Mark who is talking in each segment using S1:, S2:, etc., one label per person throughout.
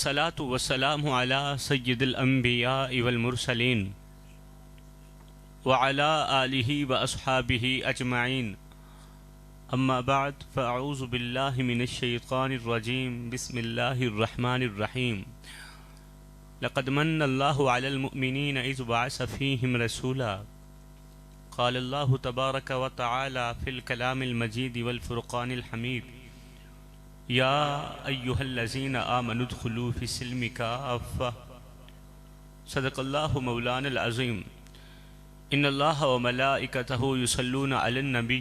S1: الصلاة والسلام على سيد الأنبياء والمرسلين وعلى آله وأصحابه أجمعين أما بعد فأعوذ بالله من الشيطان الرجيم بسم الله الرحمن الرحيم لقد من الله على المؤمنين إذ بعث فيهم رسولا قال الله تبارك وتعالى في الكلام المجيد والفرقان الحميد یا ایہا الذین آمنوا ادخلوا فی السلم کافۃ صدق اللہ مولانا العظیم ان اللہ وملائکتہ یصلون علی النبی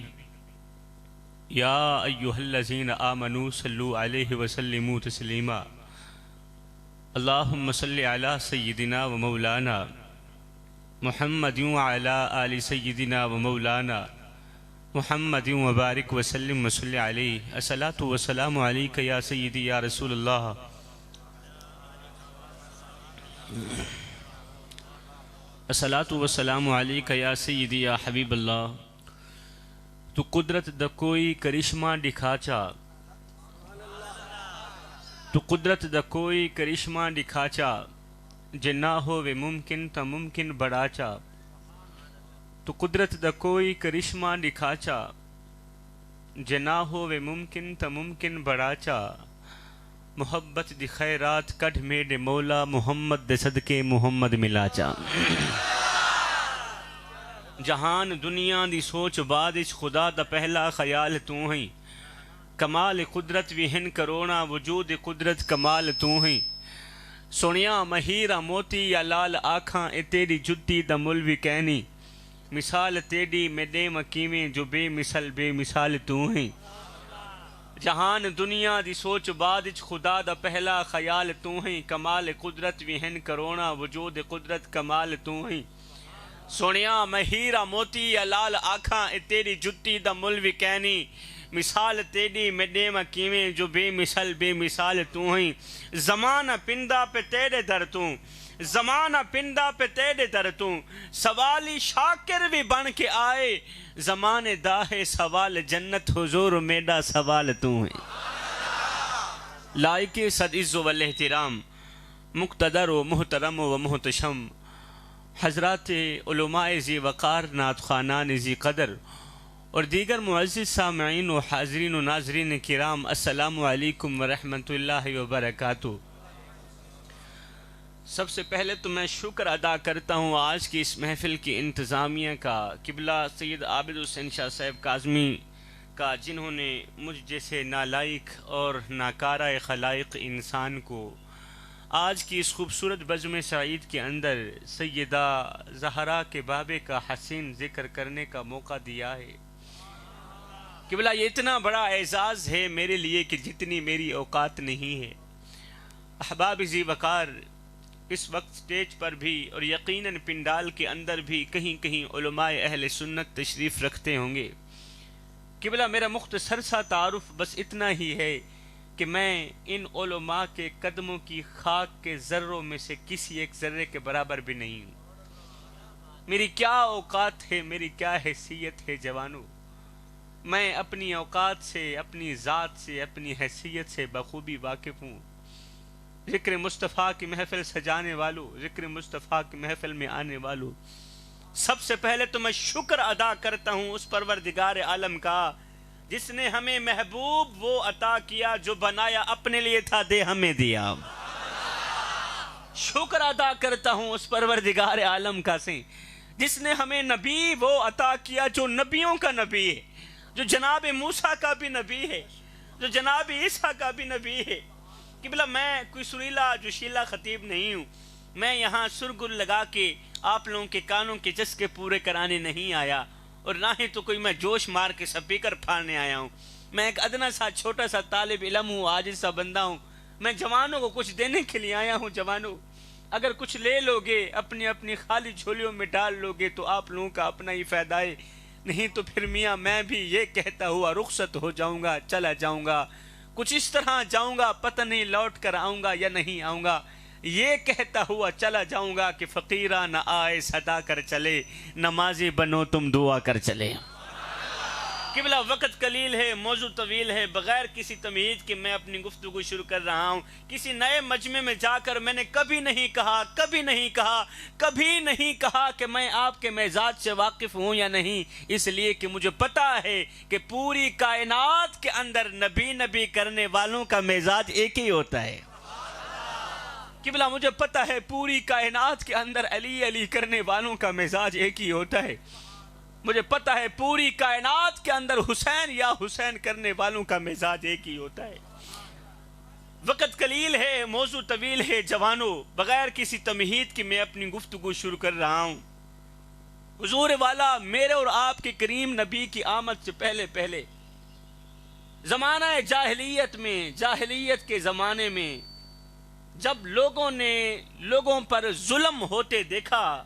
S1: یا ایہا الذین آمنوا صلوا علیہ وسلموا تسلیما اللہم صل علی سیدنا ومولانا محمد وعلی آل سیدنا ومولانا محمد وبارک وسلم وصلی علیہ الصلاۃ والسلام علیک یا سیدی یا رسول اللہ الصلاۃ والسلام علیک یا سیدی یا حبیب اللہ تو قدرت دا کوئی کرشمہ دکھاچا تو قدرت دا کوئی کرشمہ دکھاچا جے نہ ہووے ممکن تا ممکن بڑاچا تو قدرت دا کوئی کرشمہ دکھاچا جے نہ ہووے ممکن تا ممکن بڑاچا محبت دی خیرات کڈھ میڈے مولا محمد دے صدقے محمد ملاچا جہان دنیا دی سوچ بادش خدا دا پہلا خیال تو ہیں کمال قدرت بھی ہن کرونا وجود قدرت کمال تو ہیں سونیا مہیرہ موتی یا لال آکھاں اے تیری جتی دا ملوی کہنی مثال تیری میں دے مکیمیں جو بے مثال تو ہیں جہان دنیا دی سوچ بادج خدا دا پہلا خیال تو ہیں کمال قدرت بھی ہن کرونا وجود قدرت کمال تو ہیں سونیا مہیرہ موتی یا لال آکھاں اے تیری جتی دا ملوی کہنی مثال تیری میں دے مکیمیں جو بے مثال تو ہیں زمانہ پندہ پہ تیرے در تو زمانہ پندہ پہ تیرے در تو سوالی شاکر بھی بن کے آئے زمانے داہے سوال جنت حضور میڈا سوال تو ہیں لائق صد عز و الاحترام مقتدر و محترم و محتشم حضرات علماء ذی وقار نعت خوانان ذی قدر اور دیگر معزز سامعین و حاضرین و ناظرین کرام السلام علیکم ورحمۃ اللہ وبرکاتہ سب سے پہلے تو میں شکر ادا کرتا ہوں آج کی اس محفل کی انتظامیہ کا قبلہ سید عابد حسین شاہ صاحب کاظمی کا جنہوں نے مجھ جیسے نالائق اور ناکارہ خلائق انسان کو آج کی اس خوبصورت بزم سعید کے اندر سیدہ زہرا کے بابے کا حسین ذکر کرنے کا موقع دیا ہے قبلہ یہ اتنا بڑا اعزاز ہے میرے لیے کہ جتنی میری اوقات نہیں ہے احباب ذی وقار اس وقت سٹیج پر بھی اور یقیناً پنڈال کے اندر بھی کہیں کہیں علماء اہل سنت تشریف رکھتے ہوں گے قبلہ میرا مختصر سا تعارف بس اتنا ہی ہے کہ میں ان علماء کے قدموں کی خاک کے ذروں میں سے کسی ایک ذرے کے برابر بھی نہیں ہوں میری کیا اوقات ہے میری کیا حیثیت ہے جوانوں میں اپنی اوقات سے اپنی ذات سے اپنی حیثیت سے بخوبی واقف ہوں ذکر مصطفیٰ کی محفل سجانے والوں ذکر مصطفیٰ کی محفل میں آنے والوں سب سے پہلے تو میں شکر ادا کرتا ہوں اس پروردگار عالم کا جس نے ہمیں محبوب وہ عطا کیا جو بنایا اپنے لیے تھا دے ہمیں دیا شکر ادا کرتا ہوں اس پروردگار عالم کا سے جس نے ہمیں نبی وہ عطا کیا جو نبیوں کا نبی ہے جو جناب موسیٰ کا بھی نبی ہے جو جناب عیسیٰ کا بھی نبی ہے قبلہ میں کوئی سریلا جوشیلا خطیب نہیں ہوں میں یہاں سرگل لگا کے آپ لوگوں کے کانوں کے چسکے پورے کرانے نہیں آیا اور نہ ہی تو کوئی میں جوش مار کے سپیکر پھاڑنے آیا ہوں میں ایک ادنا سا چھوٹا سا طالب علم ہوں عاجز سا بندہ ہوں میں جوانوں کو کچھ دینے کے لیے آیا ہوں جوانوں اگر کچھ لے لوگے اپنی اپنی خالی جھولیوں میں ڈال لوگے تو آپ لوگوں کا اپنا ہی فائدہ ہے نہیں تو پھر میاں میں بھی یہ کہتا ہوا رخصت ہو جاؤں گا چلا جاؤں گا کچھ اس طرح جاؤں گا پتہ نہیں لوٹ کر آؤں گا یا نہیں آؤں گا یہ کہتا ہوا چلا جاؤں گا کہ فقیرہ نہ آئے صدا کر چلے نمازی بنو تم دعا کر چلے قبلہ وقت قلیل ہے، موضوع طویل ہے، بغیر کسی تمہید کے میں اپنی گفتگو شروع کر رہا ہوں۔ کسی نئے مجمع میں جا کر میں نے کبھی نہیں کہا کہ میں آپ کے مزاج سے واقف ہوں یا نہیں، اس لیے کہ مجھے پتا ہے کہ پوری کائنات کے اندر نبی کرنے والوں کا مزاج ایک ہی ہوتا ہے۔ قبلہ مجھے پتا ہے پوری کائنات کے اندر علی کرنے والوں کا مزاج ایک ہی ہوتا ہے۔ مجھے پتا ہے پوری کائنات کے اندر حسین کرنے والوں کا مزاج ایک ہی ہوتا ہے۔ وقت قلیل ہے، موضوع طویل ہے، جوانوں، بغیر کسی تمہید کی میں اپنی گفتگو شروع کر رہا ہوں۔ حضور والا میرے اور آپ کے کریم نبی کی آمد سے پہلے زمانہ جاہلیت کے زمانے میں جب لوگوں نے لوگوں پر ظلم ہوتے دیکھا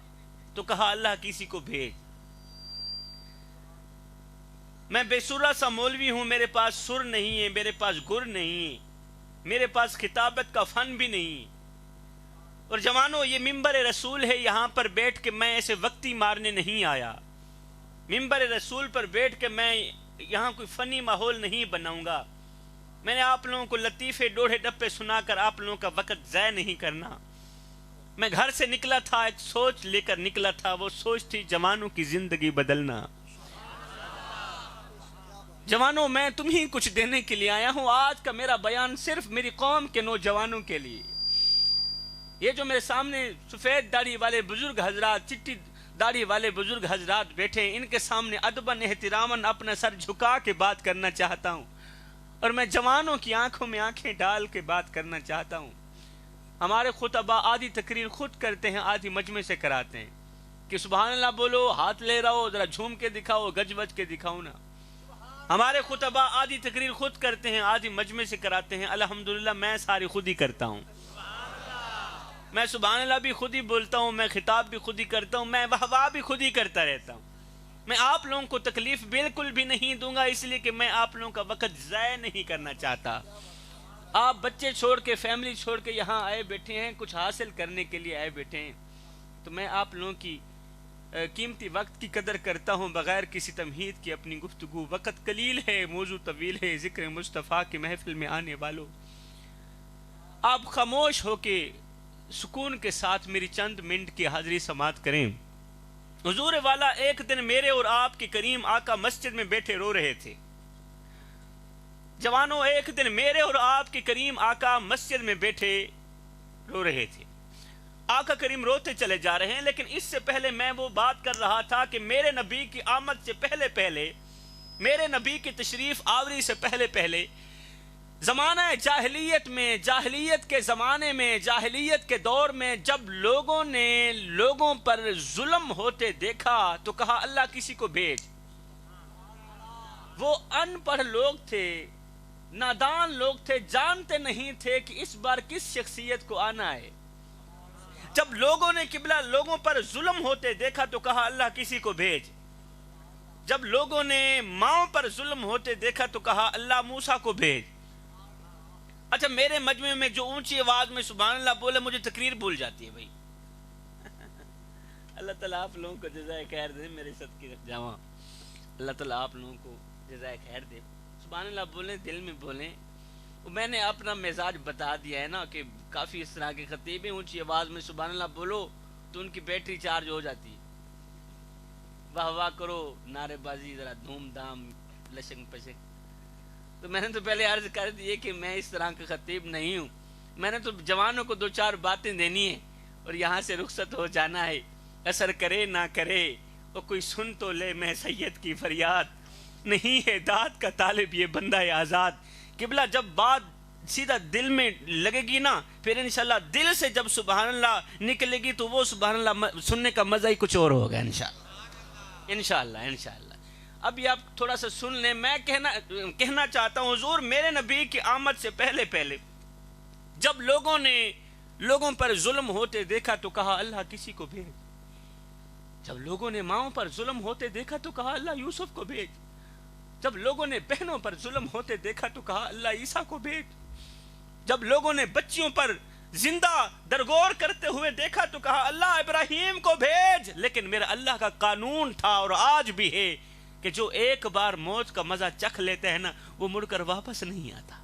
S1: تو کہا اللہ کسی کو بھیج۔ میں بے سرہ سا مولوی ہوں، میرے پاس سر نہیں ہے، میرے پاس گر نہیں ہے، میرے پاس خطابت کا فن بھی نہیں۔ اور جوانوں، یہ ممبر رسول ہے، یہاں پر بیٹھ کے میں ایسے وقتی مارنے نہیں آیا۔ ممبر رسول پر بیٹھ کے میں یہاں کوئی فنی ماحول نہیں بناؤں گا۔ میں نے آپ لوگوں کو لطیفے ڈوڑے ڈپے سنا کر آپ لوگوں کا وقت ضائع نہیں کرنا۔ میں گھر سے نکلا تھا، ایک سوچ لے کر نکلا تھا، وہ سوچ تھی جوانوں کی زندگی بدلنا۔ جوانوں، میں تمہیں کچھ دینے کے لیے آیا ہوں۔ آج کا میرا بیان صرف میری قوم کے نوجوانوں کے لیے۔ یہ جو میرے سامنے سفید داڑھی والے بزرگ حضرات، چٹی داڑھی والے بزرگ حضرات بیٹھے ہیں، ان کے سامنے ادباً احتراماً اپنا سر جھکا کے بات کرنا چاہتا ہوں، اور میں جوانوں کی آنکھوں میں آنکھیں ڈال کے بات کرنا چاہتا ہوں۔ ہمارے خطباء آدھی تقریر خود کرتے ہیں، آدھی مجمع سے کراتے ہیں کہ سبحان اللہ بولو، ہاتھ لے رہا ہو، ذرا جھوم کے دکھاؤ، گج بج کے دکھاؤ نا۔ ہمارے خطباء آدھی تقریر خود کرتے ہیں، آدھی مجمع سے کراتے ہیں۔ الحمدللہ میں ساری خود ہی کرتا ہوں۔ میں سبحان اللہ بھی خود ہی بولتا ہوں، میں خطاب بھی خود ہی کرتا ہوں، میں واہ واہ بھی خود ہی کرتا رہتا ہوں۔ میں آپ لوگوں کو تکلیف بالکل بھی نہیں دوں گا، اس لیے کہ میں آپ لوگوں کا وقت ضائع نہیں کرنا چاہتا۔ آپ بچے چھوڑ کے، فیملی چھوڑ کے یہاں آئے بیٹھے ہیں، کچھ حاصل کرنے کے لیے آئے بیٹھے ہیں، تو میں آپ لوگوں کی قیمتی وقت کی قدر کرتا ہوں، بغیر کسی تمہید کی اپنی گفتگو۔ وقت قلیل ہے، موضوع طویل ہے، ذکر مصطفیٰ کی محفل میں آنے والوں، آپ خاموش ہو کے سکون کے ساتھ میری چند منٹ کی حاضری سماعت کریں۔ حضور والا ایک دن میرے اور آپ کے کریم آقا مسجد میں بیٹھے رو رہے تھے۔ جوانوں، ایک دن میرے اور آپ کے کریم آقا مسجد میں بیٹھے رو رہے تھے۔ آقا کریم روتے چلے جا رہے ہیں، لیکن اس سے پہلے میں وہ بات کر رہا تھا کہ میرے نبی کی آمد سے پہلے میرے نبی کی تشریف آوری سے پہلے زمانہ جاہلیت میں، جاہلیت کے زمانے میں، جاہلیت کے دور میں جب لوگوں نے لوگوں پر ظلم ہوتے دیکھا تو کہا اللہ کسی کو بھیج۔ وہ ان پڑھ لوگ تھے، نادان لوگ تھے، جانتے نہیں تھے کہ اس بار کس شخصیت کو آنا ہے۔ جب لوگوں نے قبلہ لوگوں پر ظلم ہوتے دیکھا تو کہا اللہ کسی کو بھیج۔ جب لوگوں نے ماؤں پر ظلم ہوتے دیکھا تو کہا اللہ موسیٰ کو بھیج۔ اچھا، میرے مجمع میں جو اونچی آواز میں سبحان اللہ بولے مجھے تقریر بھول جاتی ہے بھائی۔ اللہ تعالیٰ آپ لوگوں کو جزائے خیر دے، میرے صدقے رکھ جاواں، اللہ تعالیٰ آپ لوگوں کو جزائے خیر دے۔ سبحان اللہ بولیں، دل میں بولیں۔ میں نے اپنا مزاج بتا دیا ہے نا کہ کافی اس طرح کے خطیبیں اونچی آواز میں سبحان اللہ بولو تو ان کی بیٹری چارج ہو جاتی ہے۔ واہ واہ کرو، نعرے بازی، ذرا دھوم دھام، لشنگ پشنگ۔ تو میں نے تو پہلے عرض کر دی کہ میں اس طرح کا خطیب نہیں ہوں۔ میں نے تو جوانوں کو دو چار باتیں دینی ہیں اور یہاں سے رخصت ہو جانا ہے۔ اثر کرے نہ کرے وہ کوئی سن تو لے، میں سید کی فریاد نہیں ہے داد کا طالب یہ بندہ آزاد۔ قبلہ جب بات سیدھا دل میں لگے گی نا، پھر انشاءاللہ دل سے جب سبحان اللہ نکلے گی تو وہ سبحان اللہ سننے کا مزہ ہی کچھ اور ہوگا انشاءاللہ۔ اب یہ آپ تھوڑا سا سن لیں۔ میں کہنا چاہتا ہوں، حضور میرے نبی کی آمد سے پہلے جب لوگوں نے لوگوں پر ظلم ہوتے دیکھا تو کہا اللہ کسی کو بھیج۔ جب لوگوں نے ماؤں پر ظلم ہوتے دیکھا تو کہا اللہ یوسف کو بھیج۔ جب لوگوں نے بہنوں پر ظلم ہوتے دیکھا تو کہا اللہ عیسیٰ کو بھیج۔ جب لوگوں نے بچیوں پر زندہ درگور کرتے ہوئے دیکھا تو کہا اللہ ابراہیم کو بھیج۔ لیکن میرا اللہ کا قانون تھا اور آج بھی ہے کہ جو ایک بار موت کا مزہ چکھ لیتے ہیں نا وہ مڑ کر واپس نہیں آتا.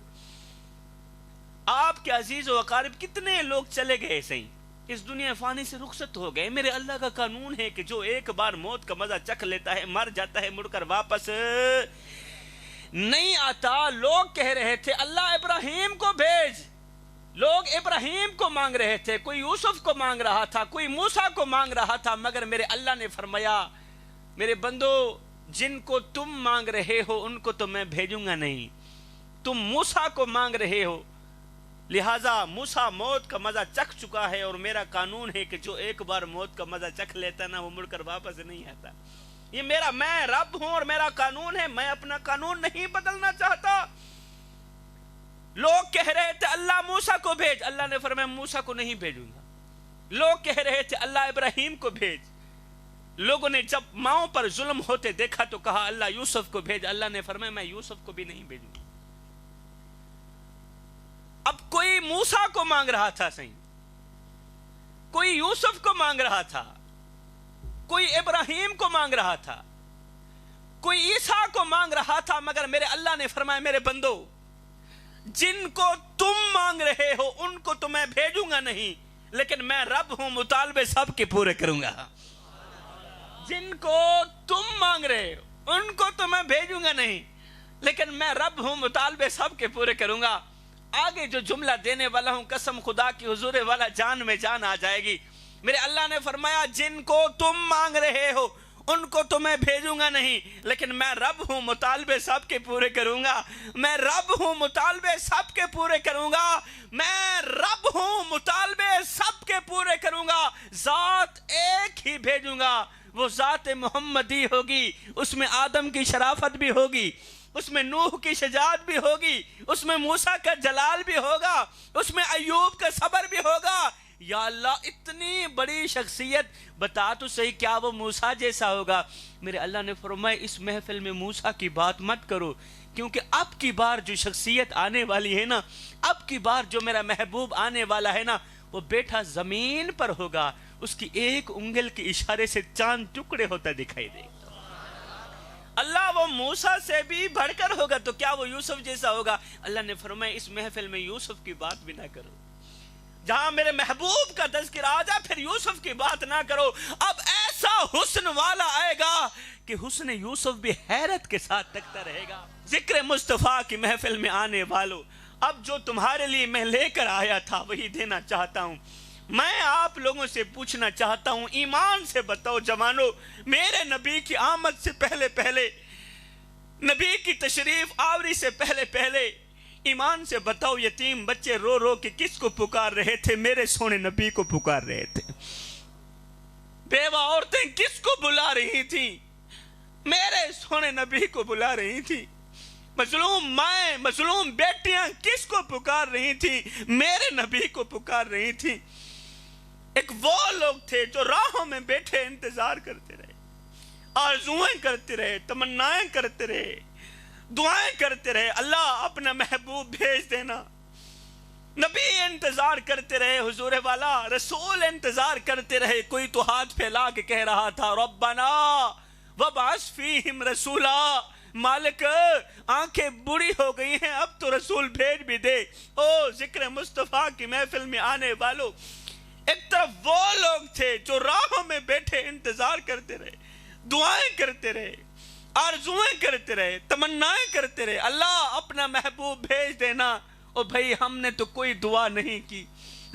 S1: آپ کے عزیز و اقارب کتنے لوگ چلے گئے ایسے ہی اس دنیا فانی سے رخصت ہو گئے. میرے اللہ کا قانون ہے کہ جو ایک بار موت کا مزہ چکھ لیتا ہے مر جاتا ہے، مڑ کر واپس نہیں آتا. لوگ کہہ رہے تھے اللہ ابراہیم کو بھیج، لوگ ابراہیم کو مانگ رہے تھے، کوئی یوسف کو مانگ رہا تھا، کوئی موسیٰ کو مانگ رہا تھا، مگر میرے اللہ نے فرمایا میرے بندو جن کو تم مانگ رہے ہو ان کو تو میں بھیجوں گا نہیں. تم موسیٰ کو مانگ رہے ہو، لہٰذا موسیٰ موت کا مزہ چکھ چکا ہے، اور میرا قانون ہے کہ جو ایک بار موت کا مزہ چکھ لیتا نا وہ مڑ کر واپس نہیں آتا. یہ میں رب ہوں اور میرا قانون ہے، میں اپنا قانون نہیں بدلنا چاہتا. لوگ کہہ رہے تھے اللہ موسیٰ کو بھیج، اللہ نے فرمایا موسیٰ کو نہیں بھیجوں گا. لوگ کہہ رہے تھے اللہ ابراہیم کو بھیج. لوگوں نے جب ماؤں پر ظلم ہوتے دیکھا تو کہا اللہ یوسف کو بھیج، اللہ نے فرمایا میں یوسف کو بھی نہیں بھیجوں گا. اب کوئی موسیٰ کو مانگ رہا تھا صحیح، کوئی یوسف کو مانگ رہا تھا، کوئی ابراہیم کو مانگ رہا تھا، کوئی عیسیٰ کو مانگ رہا تھا، مگر میرے اللہ نے فرمایا میرے بندو جن کو تم مانگ رہے ہو ان کو تو میں بھیجوں گا نہیں، لیکن میں رب ہوں مطالبے سب کے پورے کروں گا. جن کو تم مانگ رہے ہو ان کو تو میں بھیجوں گا نہیں، لیکن میں رب ہوں مطالبے سب کے پورے کروں گا. آگے جو جملہ دینے والا ہوں قسم خدا کی حضور والا جان میں جان آ جائے گی. میرے اللہ نے فرمایا جن کو تم مانگ رہے ہو ان کو تو میں بھیجوں گا نہیں، لیکن میں رب ہوں مطالبے سب کے پورے کروں گا. میں رب ہوں مطالبے سب کے پورے کروں گا. میں رب ہوں مطالبے سب کے پورے کروں گا. ذات ایک ہی بھیجوں گا، وہ ذات محمدی ہوگی. اس میں آدم کی شرافت بھی ہوگی، اس میں نوح کی شجاعت بھی ہوگی، اس میں موسیٰ کا جلال بھی ہوگا، اس میں ایوب کا صبر بھی ہوگا. یا اللہ اتنی بڑی شخصیت، بتا تو صحیح کیا وہ موسیٰ جیسا ہوگا؟ میرے اللہ نے فرمایا اس محفل میں موسیٰ کی بات مت کرو، کیونکہ اب کی بار جو شخصیت آنے والی ہے نا، اب کی بار جو میرا محبوب آنے والا ہے نا، وہ بیٹھا زمین پر ہوگا، اس کی ایک انگل کے اشارے سے چاند ٹکڑے ہوتا دکھائی دے. اللہ وہ موسیٰ سے بھی بڑھ کر ہوگا تو کیا وہ یوسف جیسا ہوگا؟ اللہ نے فرمایا اس محفل میں یوسف کی بات بھی نہ کرو. جہاں میرے محبوب کا تذکرہ آ جائے پھر یوسف کی بات نہ کرو. اب ایسا حسن والا آئے گا کہ حسن یوسف بھی حیرت کے ساتھ تکتا رہے گا. ذکر مصطفیٰ کی محفل میں آنے والوں، اب جو تمہارے لیے میں لے کر آیا تھا وہی دینا چاہتا ہوں. میں آپ لوگوں سے پوچھنا چاہتا ہوں، ایمان سے بتاؤ جوانو، میرے نبی کی آمد سے پہلے پہلے، نبی کی تشریف آوری سے پہلے پہلے، ایمان سے بتاؤ یتیم بچے رو رو کے کس کو پکار رہے تھے؟ میرے سونے نبی کو پکار رہے تھے. بیوہ عورتیں کس کو بلا رہی تھیں؟ میرے سونے نبی کو بلا رہی تھی. مظلوم مائیں، مظلوم بیٹیاں کس کو پکار رہی تھی؟ میرے نبی کو پکار رہی تھی. ایک وہ لوگ تھے جو راہوں میں بیٹھے انتظار کرتے رہے، آرزویں کرتے رہے، تمنائیں کرتے رہے، دعائیں کرتے رہے اللہ اپنا محبوب بھیج دینا. نبی انتظار کرتے رہے، حضور والا رسول انتظار کرتے رہے. کوئی تو ہاتھ پھیلا کے کہہ رہا تھا ربنا وابعث فیہم رسولا، مالک آنکھیں بڑی ہو گئی ہیں اب تو رسول بھیج بھی دے. او ذکر مصطفیٰ کی محفل میں آنے والوں، ایک طرف وہ لوگ تھے جو راہوں میں بیٹھے انتظار کرتے رہے، دعائیں کرتے رہے، آرزویں کرتے رہے، تمنائیں کرتے رہے اللہ اپنا محبوب بھیج دینا. او بھائی ہم نے تو کوئی دعا نہیں کی،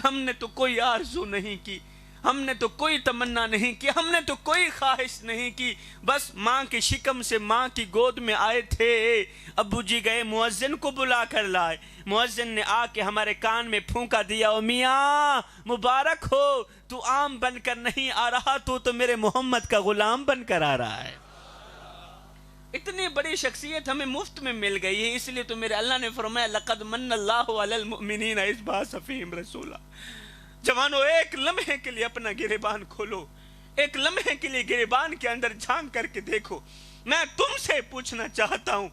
S1: ہم نے تو کوئی آرزو نہیں کی، ہم نے تو کوئی تمنا نہیں کی، ہم نے تو کوئی خواہش نہیں کی. بس ماں کی شکم سے ماں کی گود میں آئے تھے، ابو جی گئے مؤذن کو بلا کر لائے. مؤذن نے آ کے ہمارے کان میں پھونکا دیا، او میاں مبارک ہو، تو عام بن کر نہیں آ رہا، تو میرے محمد کا غلام بن کر آ رہا ہے. اتنی بڑی شخصیت ہمیں مفت میں مل گئی ہے، اس لیے تو میرے اللہ نے فرمایا لقد من اللہ علی المؤمنین اذ بعث فیہم رسولا. جوانو ایک لمحے کے لیے اپنا گریبان کھولو، ایک لمحے کے لیے گریبان کے اندر جھانک کر کے دیکھو. میں تم سے پوچھنا چاہتا ہوں،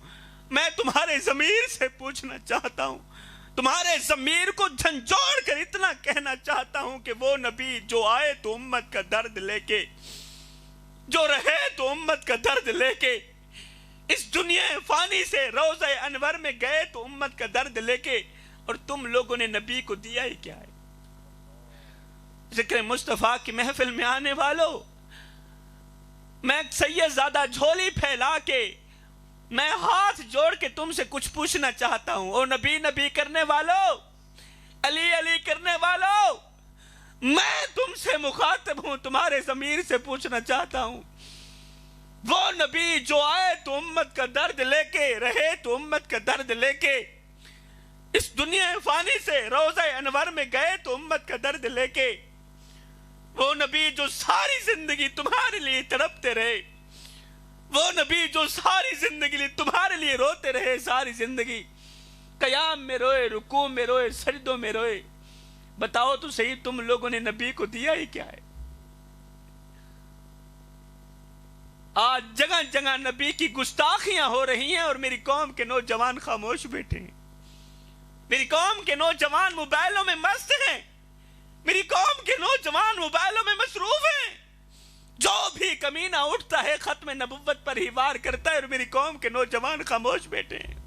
S1: میں تمہارے ضمیر سے پوچھنا چاہتا ہوں، تمہارے ضمیر کو جھنجھوڑ کر اتنا کہنا چاہتا ہوں کہ وہ نبی جو آئے تو امت کا درد لے کے، جو رہے تو امت کا درد لے کے، اس دنیا فانی سے روضہ انور میں گئے تو امت کا درد لے کے، اور تم لوگوں نے نبی کو دیا ہی کیا ہے؟ ذکر مصطفیٰ کی محفل میں آنے والوں، میں سید زادہ جھولی پھیلا کے، میں ہاتھ جوڑ کے تم سے کچھ پوچھنا چاہتا ہوں۔ او نبی نبی کرنے والوں، علی علی کرنے والوں، میں تم سے مخاطب ہوں، تمہارے ضمیر سے پوچھنا چاہتا ہوں، وہ نبی جو آئے تو امت کا درد لے کے، رہے تو امت کا درد لے کے، اس دنیا فانی سے روضہ انور میں گئے تو امت کا درد لے کے، وہ نبی جو ساری زندگی تمہارے لیے تڑپتے رہے، وہ نبی جو ساری زندگی لیے تمہارے لیے روتے رہے، ساری زندگی قیام میں روئے، رکوع میں روئے، سجدوں میں روئے، بتاؤ تو صحیح تم لوگوں نے نبی کو دیا ہی کیا ہے؟ آج جگہ جگہ نبی کی گستاخیاں ہو رہی ہیں اور میری قوم کے نوجوان خاموش بیٹھے ہیں، میری قوم کے نوجوان موبائلوں میں مست ہیں، میری قوم کے نوجوان موبائلوں میں مصروف ہیں، جو بھی کمینہ اٹھتا ہے ختم نبوت پر ہی وار کرتا ہے، اور میری قوم کے نوجوان خاموش بیٹھے ہیں۔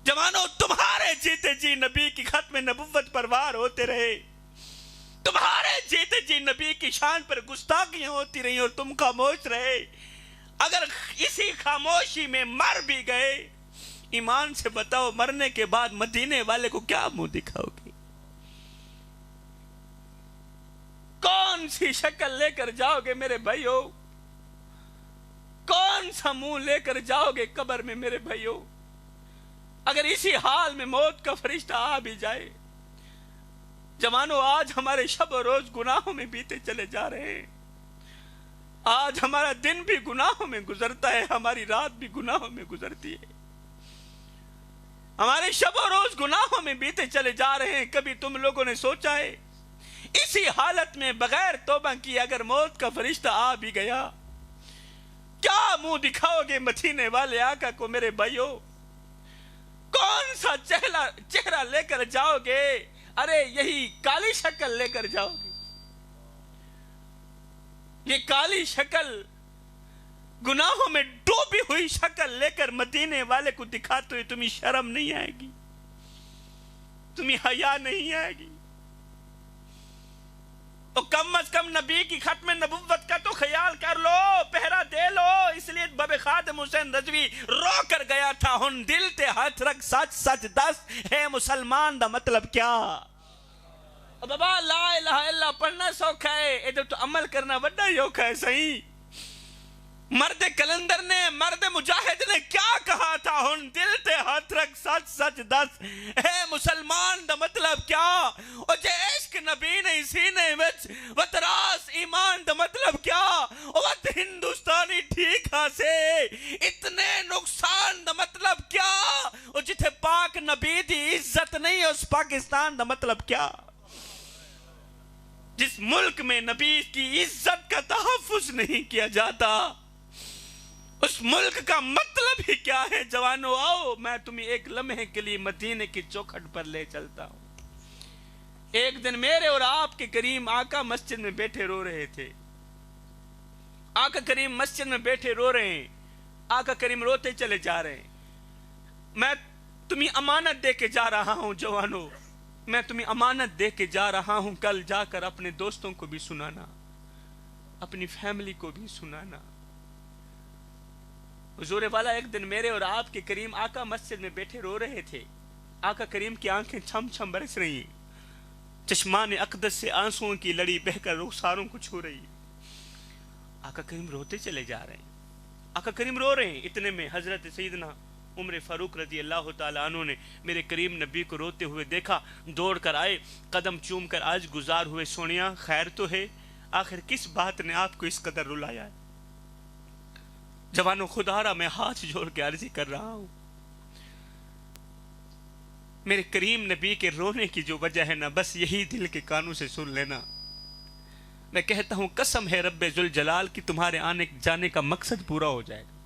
S1: جوانوں، تمہارے جیتے جی نبی کی ختم نبوت پر وار ہوتے رہے، تمہارے جیتے جی نبی کی شان پر گستاخیاں ہوتی رہی اور تم خاموش رہے۔ اگر اسی خاموشی میں مر بھی گئے، ایمان سے بتاؤ مرنے کے بعد مدینے والے کو کیا منہ دکھاؤ گے؟ کون سی شکل لے کر جاؤ گے میرے بھائیو؟ کون سا منہ لے کر جاؤ گے قبر میں میرے بھائیو؟ اگر اسی حال میں موت کا فرشتہ آ بھی جائے۔ جوانوں، آج ہمارے شب و روز گناہوں میں بیتے چلے جا رہے ہیں، آج ہمارا دن بھی گناہوں میں گزرتا ہے، ہماری رات بھی گناہوں میں گزرتی ہے، ہمارے شب و روز گناہوں میں بیتے چلے جا رہے ہیں۔ کبھی تم لوگوں نے سوچا ہے اسی حالت میں بغیر توبہ کی اگر موت کا فرشتہ آ بھی گیا، کیا منہ دکھاؤ گے مدینے والے آقا کو میرے بھائیو؟ کون سا چہرہ لے کر جاؤ گے؟ ارے یہی کالی شکل لے کر جاؤ گے، یہ کالی شکل، گناہوں میں ڈوبی ہوئی شکل لے کر مدینے والے کو دکھاتے ہوئے تمہیں شرم نہیں آئے گی؟ تمہیں حیا نہیں آئے گی؟ تو کم از کم نبی کی ختم نبوت کا تو خیال کر لو، پہرا دے لو۔ اس لیے باب خادم حسین رضوی رو کر گیا تھا، ہن دل تے ہاتھ رکھ سچ سچ دس، ہے مسلمان دا مطلب کیا؟ بابا لا الہ الا پڑھنا سوکھا ہے، ادھر تو عمل کرنا بڑا ہی اوکھا ہے۔ صحیح مرد کلندر نے، مرد مجاہد نے کیا کہا تھا؟ ہن دل تے ہاتھ رکھ سچ سچ دس، اے مسلمان دا مطلب کیا؟ اور جے عشق نبی نہیں سینے وچ وتراس ایمان دا مطلب کیا؟ وت ہندوستانی ٹھیک ہاسے اتنے نقصان دا مطلب کیا؟ اور جتھے پاک نبی دی عزت نہیں اس پاکستان دا مطلب کیا؟ جس ملک میں نبی کی عزت کا تحفظ نہیں کیا جاتا، اس ملک کا مطلب ہی کیا ہے؟ جوانوں آؤ، میں تمہیں ایک لمحے کے لیے مدینے کی چوکھٹ پر لے چلتا ہوں۔ ایک دن میرے اور آپ کے کریم آقا مسجد میں بیٹھے رو رہے تھے، آقا کریم مسجد میں بیٹھے رو رہے ہیں، آقا کریم روتے چلے جا رہے ہیں۔ میں تمہیں امانت دے کے جا رہا ہوں جوانوں، میں تمہیں امانت دے کے جا رہا ہوں، کل جا کر اپنے دوستوں کو بھی سنانا، اپنی فیملی کو بھی سنانا۔ حضور والا ایک دن میرے اور آپ کے کریم آقا مسجد میں بیٹھے رو رہے تھے، آقا کریم کی آنکھیں چھم چھم برس رہی ہیں، چشمان اقدس سے آنسوؤں کی لڑی بہ کر رخساروں کو چھو رہی ہے۔ آقا کریم روتے چلے جا رہے ہیں، آقا کریم رو رہے ہیں۔ اتنے میں حضرت سیدنا عمر فاروق رضی اللہ تعالیٰ عنہ نے میرے کریم نبی کو روتے ہوئے دیکھا، دوڑ کر آئے، قدم چوم کر آج گزار ہوئے، سونیا خیر تو ہے؟ آخر کس بات نے آپ کو اس قدر رلایا ہے؟ جوانوں، خدا را میں ہاتھ جوڑ کے عرضی کر رہا ہوں، میرے کریم نبی کے رونے کی جو وجہ ہے نا، بس یہی دل کے کانوں سے سن لینا۔ میں کہتا ہوں قسم ہے رب ذوالجلال کی تمہارے آنے جانے کا مقصد پورا ہو جائے گا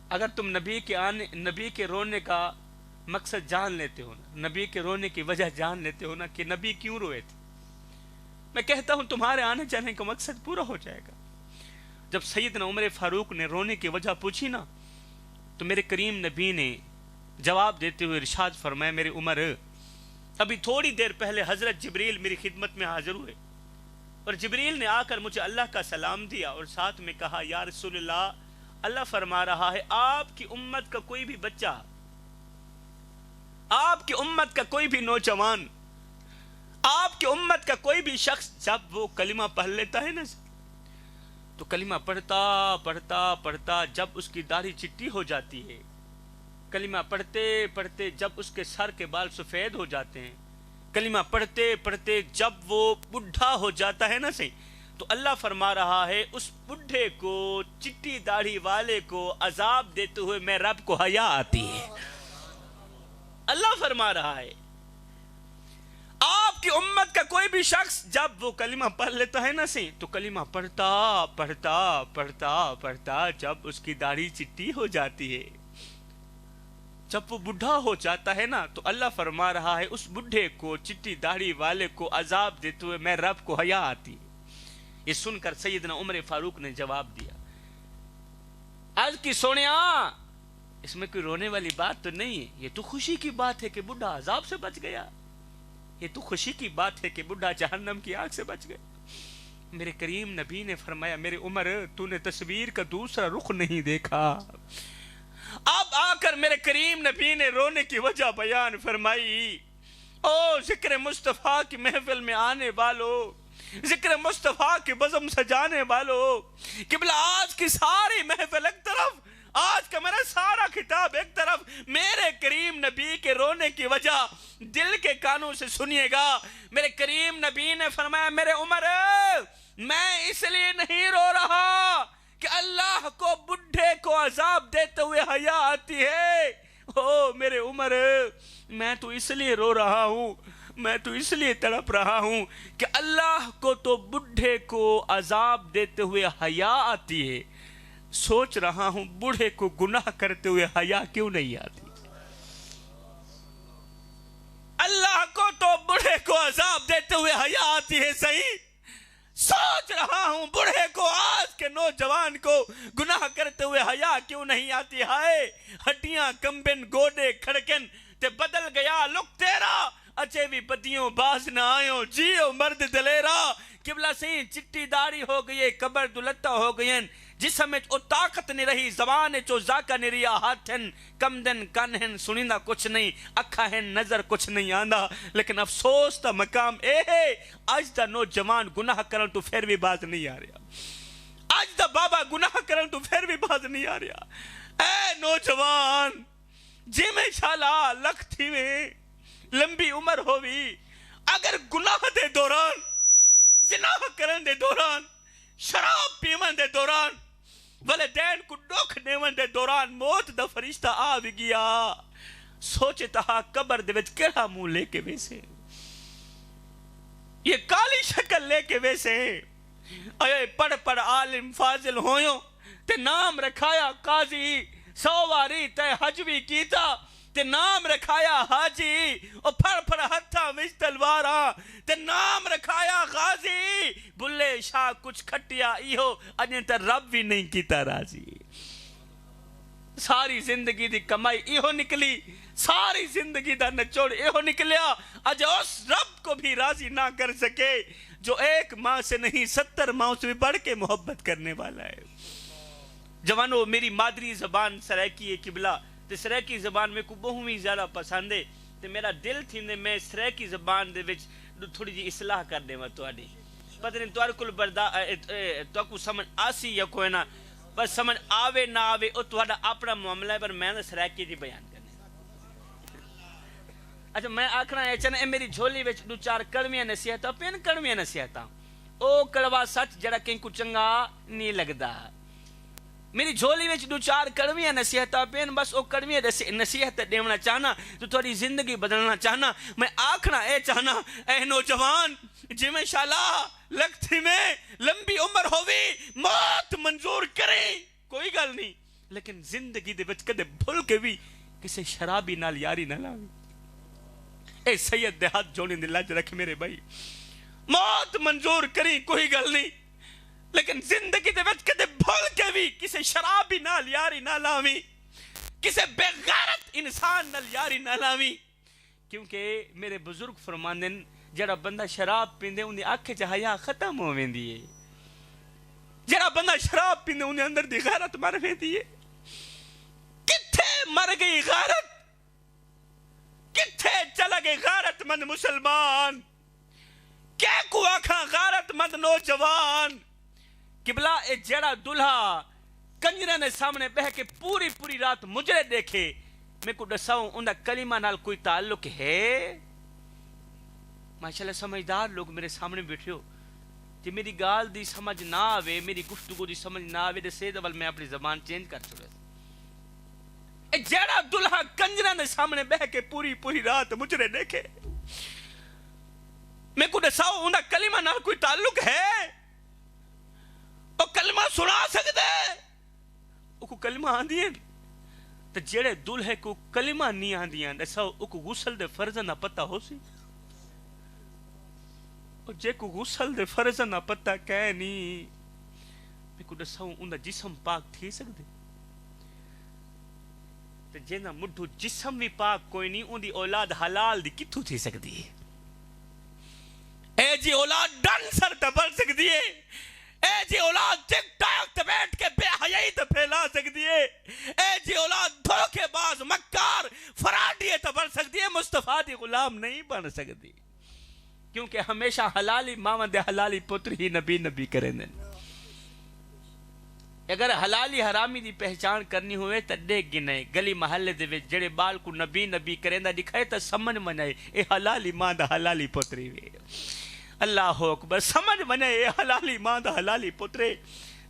S1: اگر تم نبی کے رونے کا مقصد جان لیتے ہو نا، نبی کے رونے کی وجہ جان لیتے ہو نا کہ نبی کیوں روئے تھے، میں کہتا ہوں تمہارے آنے جانے کا مقصد پورا ہو جائے گا۔ جب سیدنا عمر فاروق نے رونے کی وجہ پوچھی نا تو میرے کریم نبی نے جواب دیتے ہوئے ارشاد فرمایا میرے عمر ابھی تھوڑی دیر پہلے حضرت جبریل میری خدمت میں حاضر ہوئے اور جبریل نے آ کر مجھے اللہ کا سلام دیا اور ساتھ میں کہا یا رسول اللہ فرما رہا ہے آپ کی امت کا کوئی بھی بچہ، آپ کی امت کا کوئی بھی نوجوان، آپ کی امت کا کوئی بھی شخص جب وہ کلمہ پڑھ لیتا ہے نا تو کلمہ پڑھتا پڑھتا پڑھتا جب اس کی داڑھی چٹی ہو جاتی ہے، کلمہ پڑھتے پڑھتے جب اس کے سر کے بال سفید ہو جاتے ہیں، کلمہ پڑھتے پڑھتے جب وہ بڈھا ہو جاتا ہے نا تو اللہ فرما رہا ہے اس بڈھے کو، چٹی داڑھی والے کو عذاب دیتے ہوئے میں رب کو حیا آتی ہے۔ اللہ فرما رہا ہے آپ کی امت کا کوئی بھی شخص جب وہ کلمہ پڑھ لیتا ہے نا تو کلمہ پڑھتا پڑھتا پڑھتا پڑھتا جب اس کی داڑھی چٹی ہو جاتی ہے، جب وہ بڈھا ہو جاتا ہے نا تو اللہ فرما رہا ہے اس بڈھے کو، چٹی داڑھی والے کو عذاب دیتے ہوئے میں رب کو حیا آتی ہے۔ یہ سن کر سیدنا عمر فاروق نے جواب دیا آج کی سونیا اس میں کوئی رونے والی بات تو نہیں ہے، یہ تو خوشی کی بات ہے کہ بڈھا عذاب سے بچ گیا، یہ تو خوشی کی بات ہے کہ بڈھا جہنم کی آگ سے بچ گیا۔ میرے کریم نبی نے فرمایا میرے عمر تو نے تصویر کا دوسرا رخ نہیں دیکھا۔ اب آ کر میرے کریم نبی نے رونے کی وجہ بیان فرمائی، او ذکر مصطفیٰ کی محفل میں آنے والو، ذکر مصطفیٰ کی بزم سجانے والو، قبلہ آج کی ساری محفل ایک طرف، آج کا میرا سارا خطاب ایک طرف، میرے کریم نبی کے رونے کی وجہ دل کے کانوں سے سنیے گا۔ میرے کریم نبی نے فرمایا میرے عمر میں اس لیے نہیں رو رہا کہ اللہ کو بڈھے کو عذاب دیتے ہوئے حیا آتی ہے، او میرے عمر میں تو اس لیے رو رہا ہوں، میں تو اس لیے تڑپ رہا ہوں کہ اللہ کو تو بڈھے کو عذاب دیتے ہوئے حیا آتی ہے، سوچ رہا ہوں بوڑھے کو گناہ کرتے ہوئے حیا کیوں نہیں آتی۔ اللہ کو تو بوڑھے کو عذاب دیتے ہوئے حیا آتی ہے صحیح، سوچ رہا ہوں بوڑھے کو، آج کے نوجوان کو گناہ کرتے ہوئے حیا کیوں نہیں آتی۔ ہائے ہڈیاں کمبن گوڑے کھڑکن تے بدل گیا لک تیرا، اچھے بھی پتیوں باز نہ آئیوں جیو مرد دلیرا۔ قبلہ سے چٹی داڑھی ہو گئی، قبر دلتا ہو گئی، جسم او طاقت نہیں رہی، زبان چو زاکا نہیں رہا، ہاتھن کم دن کن ہن سنیندہ کچھ نہیں، اکھا ہن نظر کچھ نہیں آندہ، لیکن افسوس تا مقام اے ہے آج دا نوجوان گناہ کرن تو پھر بھی باز نہیں آ رہا، آج دا بابا گناہ کرن تو پھر بھی باز نہیں آ رہا۔ اے نوجوان جی میں شالا لکھ تھی میں لمبی عمر ہوئی، اگر گناہ دے دوران، زنا کرن دے دوران، شراب پیمن دے دوران، والدین کو ڈوک دیون دے دوران موت دا فرشتہ آ بھی گیا، سوچے تہا قبر دے وچ کیڑا منہ لے کے ویسے، یہ کالی شکل لے کے ویسے، اے پڑھ عالم فاضل ہویوں تے نام رکھایا قاضی، سواری تے حج بھی کیتا تے نام رکھایا حاجی، اور پھڑ ہتھا وچ تلواراں تے نام رکھایا غازی، بلے شاہ کچھ کھٹیا ایہو اجے تے رب بھی نہیں کیتا راضی۔ ساری زندگی دی کمائی ایہو نکلی، ساری زندگی دا نچوڑ ایہو نکلیا، اج اس رب کو بھی راضی نہ کر سکے جو ایک ماں سے نہیں 70 ماں سے بھی بڑھ کے محبت کرنے والا ہے۔ جوانو میری مادری زبان سرائکی ہے قبلہ، تے سرائکی زبان میں کو بہت ہی زیادہ پسند ہے، تے میرا دل تھی نے میں سرائکی زبان دے وچ تھوڑی جی اصلاح کر دے میں تواڈی، پتہ نہیں تواڈے کول تو کو سمجھ آسی یا کوئی نہ، بس سمجھ آوے نہ آوے او تواڈا اپنا معاملہ ہے، پر میں سرائکی دی بیان کرنے۔ اچھا میں آکھنا ہے چنا اے میری جھولی وچ دو چار کڑویاں نصیحتاں پین، کڑویاں نصیحتاں او کڑوا سچ جڑا کہیں کو چنگا نہیں لگدا، میری جھولی وچ دو چار کڑویاں نصیحتاں پین، بس او کڑویاں نصیحت دیونا چاہنا تو تھوڑی زندگی بدلنا چاہنا۔ میں آکھنا اے چاہنا اے نوجوان جی میں شالا لگتی میں لمبی عمر ہوئی، موت منظور کریں کوئی گل نہیں، لیکن زندگی دے وچ کدے بھول کے بھی کسے شرابی نال یاری نہ لاوی۔ اے سید دے ہاتھ جوڑی دے لج رکھ میرے بھائی، موت منظور کریں کوئی گل نہیں، لیکن زندگی دے وچ کدے بھول کے بھی کسے شرابی نال یاری نہ لاویں، کسے بے غیرت انسان نال یاری نہ لاویں، کیونکہ میرے بزرگ فرماندے جڑا بندہ شراب پیندے اندی آنکھ چ حیا ختم ہو ویندی ہے، جڑا بندہ شراب پیندے اندے اندر دی غیرت مر ویندی ہے۔ کتھے مر گئی غیرت، کتھے چلا گئی غیرت مند مسلمان، کیا کو آکھاں غیرت مند نوجوان۔ قبلہ اے جڑا دلہا کنجرے نے سامنے بہ کے پوری پوری رات مجرے دیکھے، میں کو دساؤں اندہ کلمہ نال کوئی تعلق ہے؟ ماشاءاللہ سمجھدار لوگ میرے سامنے بیٹھے ہو، جی میری گال دی سمجھ نہ آوے، میری گفتگو دی سمجھ نہ آوے، دے سید اول میں اپنی زبان چینج کر چھوڑے۔ اے جڑا دلہا کنجرے نے سامنے بہ کے پوری پوری رات مجرے دیکھے، میں کو دساؤں اندہ کلمہ نال کوئی تعلق ہے؟ او کلمہ سنا سکتے او کو کلمہ آندی ہیں، تو جڑے دلہے کو کلمہ نہیں آندی ہیں دساؤ او کو غسل دے فرض نہ پتہ ہو سی؟ اور جے کو غسل دے فرض نہ پتہ کہے نہیں، میں کو دساؤں اندہ جسم پاک تھی سکتے؟ تو جینا مڈھو جسم بھی پاک کوئی نہیں، اندی اولاد حلال دی کتھو تھی سکتی ہے؟ اے جی اولاد ڈن سر تے بڑھ سکتی ہے، اے جی اولاد ٹک ٹاک تے بیٹھ کے بے حیائی تے پھیلا سکتی ہے، اے جی اولاد دھوکے باز مکار فراڈیے تے بڑھ سکتی ہے، مصطفیٰ دی غلام نہیں بن سکتی، کیونکہ ہمیشہ حلالی ماں دے حلالی پتر ہی نبی نبی کریں دیں۔ اگر حلالی حرامی دی پہچان کرنی ہوئے تا دیکھ گنے گلی محلے دے وچ جڑے بال کو نبی نبی کریں دا دکھائے تا سمجھ منائے اے حلالی ماں دا حلالی پتری وے۔ اللہ اکبر، سمجھ منائے اے حلالی ماں دا حلالی پترے۔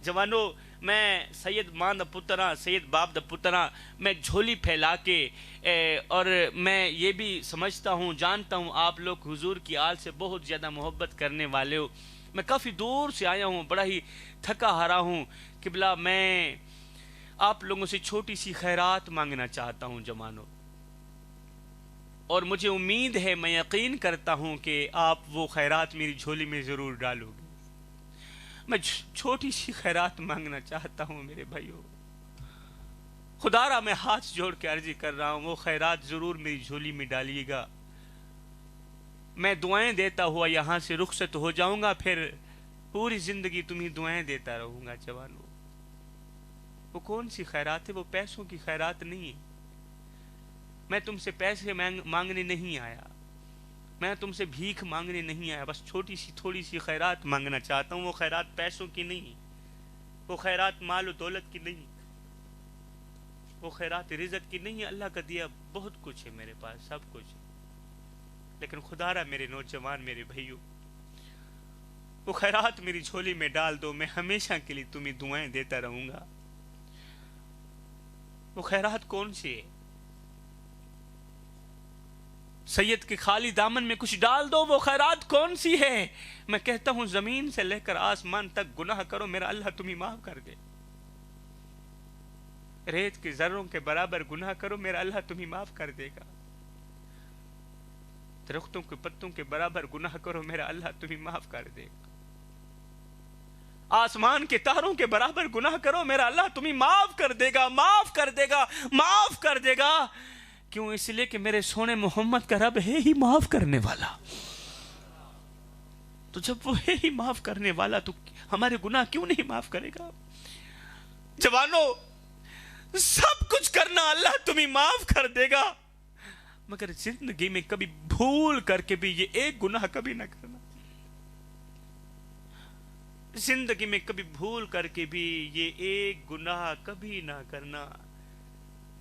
S1: جوانو میں سید ماں دا پترہ، سید باپ دا پترہ، میں جھولی پھیلا کے اور میں یہ بھی سمجھتا ہوں، جانتا ہوں آپ لوگ حضور کی آل سے بہت زیادہ محبت کرنے والے ہو۔ میں کافی دور سے آیا ہوں، بڑا ہی تھکا ہارا ہوں۔ قبلہ میں آپ لوگوں سے چھوٹی سی خیرات مانگنا چاہتا ہوں جوانو، اور مجھے امید ہے، میں یقین کرتا ہوں کہ آپ وہ خیرات میری جھولی میں ضرور ڈالو گے۔ میں چھوٹی سی خیرات مانگنا چاہتا ہوں میرے بھائیو، خدا را میں ہاتھ جوڑ کے عرضی کر رہا ہوں، وہ خیرات ضرور میری جھولی میں ڈالیے گا۔ میں دعائیں دیتا ہوا یہاں سے رخصت ہو جاؤں گا، پھر پوری زندگی تمہیں دعائیں دیتا رہوں گا جوانو۔ وہ کون سی خیرات ہے؟ وہ پیسوں کی خیرات نہیں ہے۔ میں تم سے پیسے مانگنے نہیں آیا، میں تم سے بھیک مانگنے نہیں آیا، بس چھوٹی سی تھوڑی سی خیرات مانگنا چاہتا ہوں۔ وہ خیرات پیسوں کی نہیں، وہ خیرات مال و دولت کی نہیں، وہ خیرات رزق کی نہیں۔ اللہ کا دیا بہت کچھ ہے میرے پاس، سب کچھ ہے، لیکن خدا را میرے نوجوان میرے بھائیو، وہ خیرات میری جھولی میں ڈال دو، میں ہمیشہ کے لیے تمہیں دعائیں دیتا رہوں گا۔ وہ خیرات کون سی ہے؟ سید کے خالی دامن میں کچھ ڈال دو، وہ خیرات کون سی ہے؟ میں کہتا ہوں زمین سے لے کر آسمان تک گناہ کرو، میرا اللہ تمہیں معاف کر دے۔ ریت کے ذروں کے برابر گناہ کرو، میرا اللہ تمہیں معاف کر دے گا۔ درختوں کے پتوں کے برابر گناہ کرو، میرا اللہ تمہیں معاف کر دے گا۔ آسمان کے تاروں کے برابر گناہ کرو، میرا اللہ تمہیں معاف کر دے گا، معاف کر دے گا، معاف کر دے گا۔ کیوں؟ اس لیے کہ میرے سونے محمد کا رب ہے ہی معاف کرنے والا۔ تو جب وہ ہے ہی معاف کرنے والا تو ہمارے گناہ کیوں نہیں معاف کرے گا؟ جوانو، سب کچھ کرنا اللہ تمہیں معاف کر دے گا، مگر زندگی میں کبھی بھول کر کے بھی یہ ایک گناہ کبھی نہ کرنا۔ زندگی میں کبھی بھول کر کے بھی یہ ایک گناہ کبھی نہ کرنا۔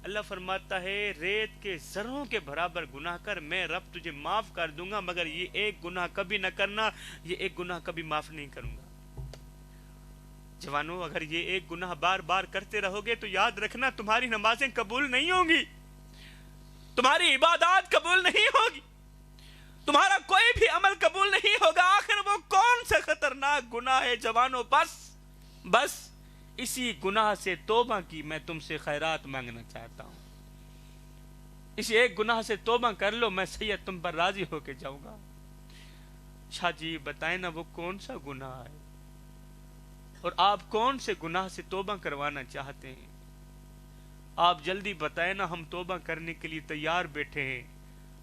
S1: اللہ فرماتا ہے ریت کے ذروں کے برابر گناہ کر، میں رب تجھے معاف کر دوں گا، مگر یہ ایک گناہ کبھی نہ کرنا، یہ ایک گناہ کبھی معاف نہیں کروں گا۔ جوانو، اگر یہ ایک گناہ بار بار کرتے رہو گے تو یاد رکھنا تمہاری نمازیں قبول نہیں ہوں گی، تمہاری عبادات قبول نہیں ہوگی، تمہارا کوئی بھی عمل قبول نہیں ہوگا۔ آخر وہ کون سا خطرناک گناہ ہے جوانو؟ بس اسی گناہ سے توبہ کی میں تم سے خیرات مانگنا چاہتا ہوں۔ اسی ایک گناہ سے توبہ کر لو، میں سید تم پر راضی ہو کے جاؤں گا۔ شاہ جی بتائیں نا وہ کون سا گناہ ہے؟ اور آپ کون سے گناہ سے توبہ کروانا چاہتے ہیں؟ آپ جلدی بتائیں نا، ہم توبہ کرنے کے لیے تیار بیٹھے ہیں،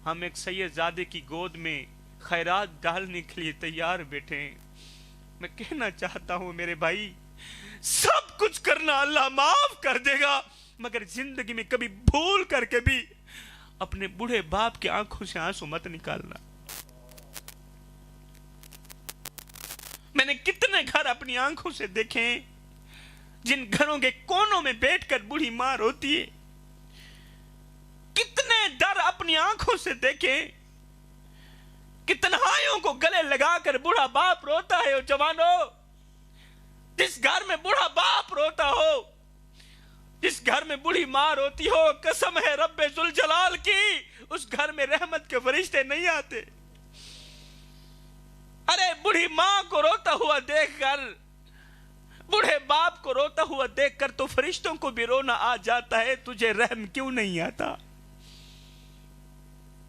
S1: ہم ایک سید زادے کی گود میں خیرات ڈالنے کے لیے تیار بیٹھے ہیں۔ میں کہنا چاہتا ہوں میرے بھائی، سب کچھ کرنا اللہ معاف کر دے گا، مگر زندگی میں کبھی بھول کر کے بھی اپنے بوڑھے باپ کی آنکھوں سے آنسو مت نکالنا۔ میں نے کتنے گھر اپنی آنکھوں سے دیکھے ہیں جن گھروں کے کونوں میں بیٹھ کر بوڑھی ماں روتی ہے، کتنے در اپنی آنکھوں سے دیکھے کہ تنہائیوں کو گلے لگا کر بوڑھا باپ روتا ہے۔ اور جوانوں، جس گھر میں بوڑھا باپ روتا ہو، جس گھر میں بوڑھی ماں روتی ہو، قسم ہے رب ذوالجلال کی، اس گھر میں رحمت کے فرشتے نہیں آتے۔ ارے بوڑھی ماں کو روتا ہوا دیکھ کر، بوڑھے باپ کو روتا ہوا دیکھ کر تو فرشتوں کو بھی رونا آ جاتا ہے، تجھے رحم کیوں نہیں آتا؟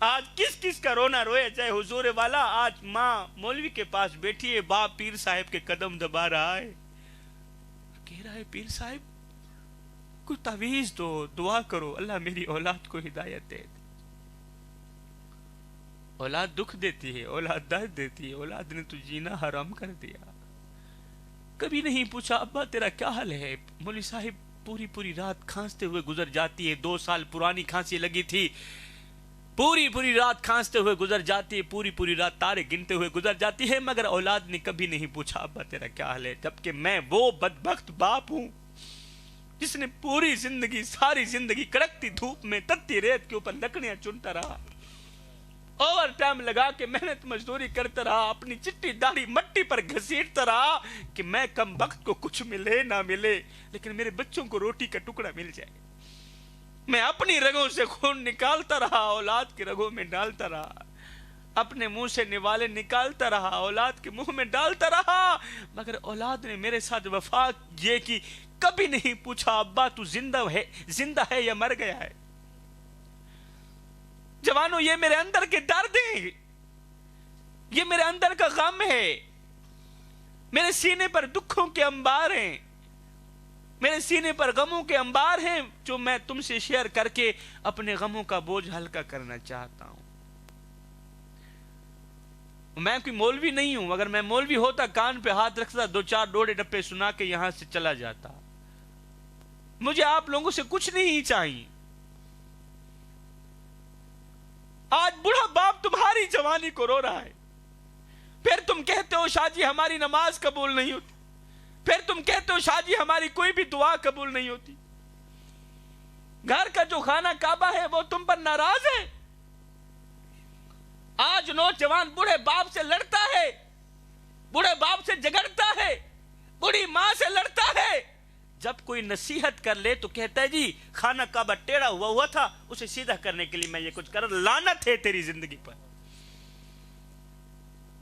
S1: آج کس کس کا رونا رویا جائے حضور والا؟ آج ماں مولوی کے پاس بیٹھی ہے، باپ پیر صاحب کے قدم دبا رہا ہے، کہہ رہا ہے پیر صاحب کوئی تعویذ دو، دعا کرو اللہ میری اولاد کو ہدایت دے۔ اولاد دکھ دیتی ہے، اولاد درد دیتی ہے، اولاد نے تو جینا حرام کر دیا۔ کبھی نہیں پوچھا ابا تیرا کیا حال ہے؟ مولوی صاحب پوری رات کھانستے ہوئے گزر جاتی ہے، 2 سال پرانی کھانسی لگی تھی، پوری رات کھانستے ہوئے گزر جاتی ہے، پوری رات تارے گنتے ہوئے گزر جاتی ہے، مگر اولاد نے کبھی نہیں پوچھا ابا تیرا کیا حال ہے۔ جبکہ میں وہ بدبخت باپ ہوں جس نے پوری زندگی، ساری زندگی کڑکتی دھوپ میں، تتی ریت کے اوپر لکڑیاں چنتا رہا، اوور ٹائم لگا کے محنت مزدوری کرتا رہا، اپنی چٹی داڑھی مٹی پر گھسیٹتا رہا کہ میں کم وقت کو کچھ ملے نہ ملے لیکن میرے بچوں کو روٹی کا ٹکڑا مل جائے۔ میں اپنی رگوں سے خون نکالتا رہا، اولاد کی رگوں میں ڈالتا رہا، اپنے منہ سے نوالے نکالتا رہا، اولاد کے منہ میں ڈالتا رہا، مگر اولاد نے میرے ساتھ وفا یہ کی، کبھی نہیں پوچھا ابا تو زندہ ہے یا مر گیا ہے۔ جوانوں، یہ میرے اندر کے درد ہیں، یہ میرے اندر کا غم ہے، میرے سینے پر دکھوں کے انبار ہیں، میرے سینے پر غموں کے انبار ہیں جو میں تم سے شیئر کر کے اپنے غموں کا بوجھ ہلکا کرنا چاہتا ہوں۔ میں کوئی مولوی نہیں ہوں، اگر میں مولوی ہوتا کان پہ ہاتھ رکھتا، 2-4 ڈوڑے ڈپے سنا کے یہاں سے چلا جاتا۔ مجھے آپ لوگوں سے کچھ نہیں چاہیے۔ آج بوڑھا باپ تمہاری جوانی کو رو رہا ہے، پھر تم کہتے ہو شاہ جی ہماری نماز قبول نہیں ہوتی، پھر تم کہتے ہو شاہ جی ہماری کوئی بھی دعا قبول نہیں ہوتی۔ گھر کا جو خانہ کعبہ ہے وہ تم پر ناراض ہے۔ آج نوجوان بوڑھے باپ سے لڑتا ہے، بوڑھے باپ سے جھگڑتا ہے، بوڑھی ماں سے لڑتا ہے، جب کوئی نصیحت کر لے تو کہتا ہے جی خانہ کعبہ ٹیڑھا ہوا تھا، اسے سیدھا کرنے کے لیے میں یہ کچھ کر رہا۔ لعنت ہے تیری زندگی پر،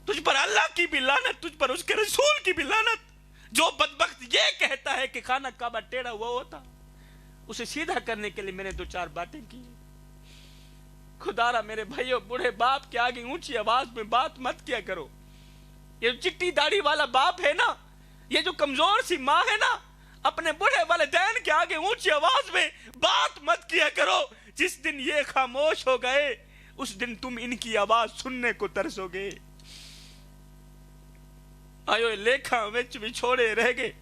S1: تجھ پر اللہ کی بھی لعنت، تجھ پر اس کے رسول کی بھی لعنت، جو بدبخت یہ کہتا ہے کہ خانہ کعبہ ٹیڑھا ہوا تھا، اسے سیدھا کرنے کے لیے میں نے 2-4 باتیں کی۔ خدا را میرے بھائیو، بوڑھے باپ کے آگے اونچی آواز میں بات مت کیا کرو۔ یہ جو چٹی داڑھی والا باپ ہے نا، یہ جو کمزور سی ماں ہے نا، اپنے بوڑھے والدین کے آگے اونچی آواز میں بات مت کیا کرو۔ جس دن یہ خاموش ہو گئے اس دن تم ان کی آواز سننے کو ترسو گے۔ آئیو لیکھاں وچ بھی چھوڑے رہ گئے،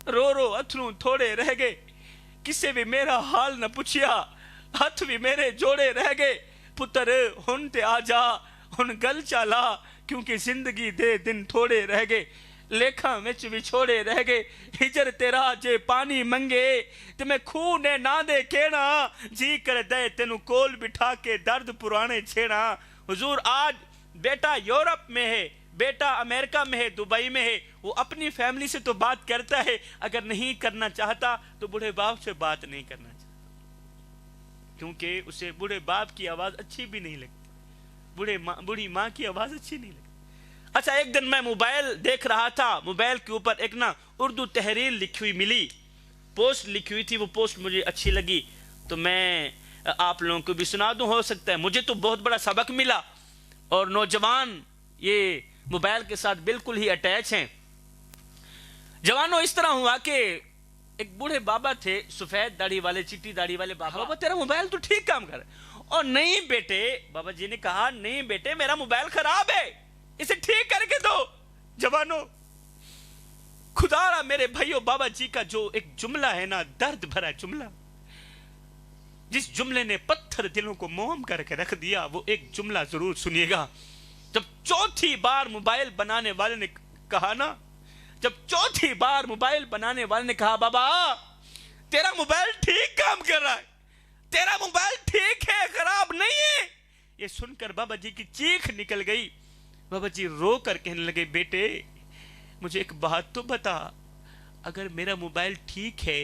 S1: رو رو اتھروں تھوڑے رہ گئے، کسے بھی میرا حال نہ پوچھیا، ہاتھ بھی میرے جوڑے رہ گئے۔ پتر ہن تے آ جا، ہن گل چالا، کیونکہ زندگی دے دن تھوڑے رہ گئے، لیکھاں وچ بھی چھوڑے رہ گئے۔ ہجر تیرا جے پانی منگے تے میں کھو نے نہ دے کہنا، جی کر دے تینو کول بٹھا کے درد پرانے چھیڑا۔ حضور آج بیٹا یورپ میں ہے، بیٹا امریکہ میں ہے، دبئی میں ہے، وہ اپنی فیملی سے تو بات کرتا ہے، اگر نہیں کرنا چاہتا تو بوڑھے باپ سے بات نہیں کرنا چاہتا، کیونکہ اسے بوڑھے باپ کی آواز اچھی بھی نہیں لگتی، بوڑھی ماں کی آواز اچھی نہیں لگتی۔ اچھا، ایک دن میں موبائل دیکھ رہا تھا، موبائل کے اوپر ایک اردو تحریر لکھی ہوئی ملی، پوسٹ لکھی ہوئی تھی، وہ پوسٹ مجھے اچھی لگی تو میں آپ لوگوں کو بھی سنا دوں، ہو سکتا ہے مجھے تو بہت بڑا سبق ملا، اور نوجوان یہ موبائل کے ساتھ بالکل ہی اٹیچ ہیں۔ جوانوں اس طرح ہوا کہ ایک بوڑھے بابا تھے، سفید داڑھی والے، چٹی داڑھی والے بابا. بابا تیرا موبائل تو ٹھیک کام کر رہا ہے. اور نہیں بیٹے، بابا جی نے کہا نہیں بیٹے میرا موبائل خراب ہے، اسے ٹھیک کر کے دو. جوانوں خدا را میرے بھائیو، بابا جی کا جو ایک جملہ ہے نا، درد بھرا جملہ، جس جملے نے پتھر دلوں کو موم کر کے رکھ دیا، وہ ایک جملہ ضرور سنیے گا. جب چوتھی بار موبائل بنانے والے نے کہا نا، جب چوتھی بار موبائل بنانے والے نے کہا بابا تیرا موبائل ٹھیک کام کر رہا ہے، تیرا موبائل ٹھیک ہے، خراب نہیں ہے، یہ سن کر بابا جی کی چیخ نکل گئی. بابا جی رو کر کہنے لگے بیٹے مجھے ایک بات تو بتا، اگر میرا موبائل ٹھیک ہے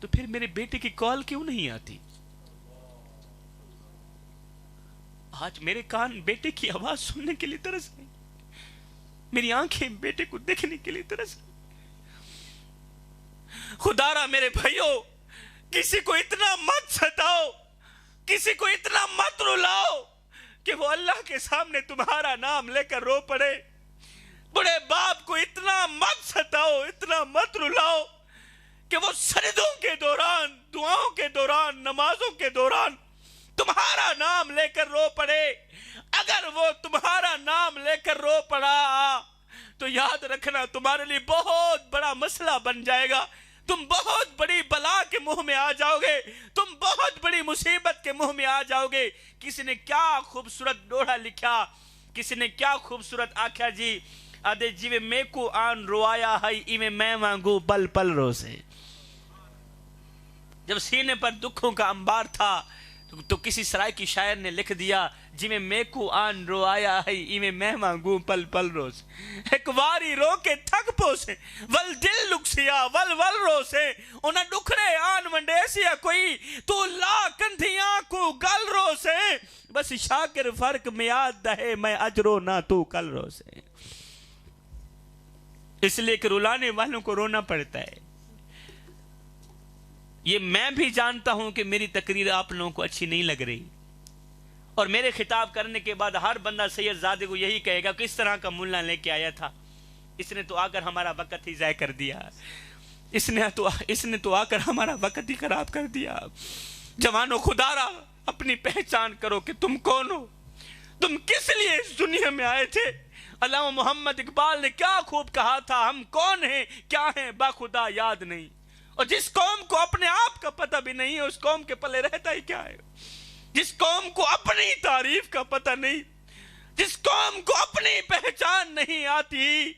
S1: تو پھر میرے بیٹے کی کال کیوں نہیں آتی؟ آج میرے کان بیٹے کی آواز سننے کے لیے ترس گئی، میری آنکھیں بیٹے کو دیکھنے کے لیے ترس گئی. خدا را میرے بھائیو، کسی کو اتنا مت ستاؤ، کسی کو اتنا مت رلاؤ کہ وہ اللہ کے سامنے تمہارا نام لے کر رو پڑے. بڑے باپ کو اتنا مت ستاؤ، اتنا مت رلاؤ کہ وہ سجدوں کے دوران، دعاؤں کے دوران، نمازوں کے دوران تمہارا نام لے کر رو پڑے. اگر وہ تمہارا نام لے کر رو پڑا تو یاد رکھنا تمہارے لیے بہت بڑا مسئلہ بن جائے گا، تم بہت بڑی بلا کے منہ میں آ جاؤ گے، تم بہت بڑی مصیبت کے منہ میں آ جاؤ گے. کسی نے کیا خوبصورت دوہا لکھا، کسی نے کیا خوبصورت آکھیا جی، آدھے جیوے میں کو آن روایا ہے ایویں میں مانگو پل پل رو سے. جب سینے پر دکھوں کا انبار تھا تو کسی سرائے کی شاعر نے لکھ دیا جی میں کو آن رو آیا ہے ایویں میں مانگوں پل پل روز. ایک واری رو کے تھک پوسے ول دل لکسیا ول ول روسے انہاں ڈکھرے آن ونڈیسیا کوئی تو لا کندھیاں کو گل روسے بس شاکر فرق میاد دہے میں اجرو نہ تو کل روسے. اس لیے کہ رلانے والوں کو رونا پڑتا ہے. یہ میں بھی جانتا ہوں کہ میری تقریر آپ لوگوں کو اچھی نہیں لگ رہی، اور میرے خطاب کرنے کے بعد ہر بندہ سید زادے کو یہی کہے گا کہ اس طرح کا ملا لے کے آیا تھا، اس نے تو آ کر ہمارا وقت ہی ضائع کر دیا، اس نے تو آ کر ہمارا وقت ہی خراب کر دیا. جوانوں خدا را اپنی پہچان کرو کہ تم کون ہو، تم کس لیے اس دنیا میں آئے تھے. علامہ محمد اقبال نے کیا خوب کہا تھا، ہم کون ہیں کیا ہیں باخدا یاد نہیں. اور جس قوم کو اپنے آپ کا پتہ بھی نہیں ہے اس قوم کے پلے رہتا ہی کیا ہے. جس قوم کو اپنی تعریف کا پتہ نہیں، جس قوم کو اپنی پہچان نہیں آتی،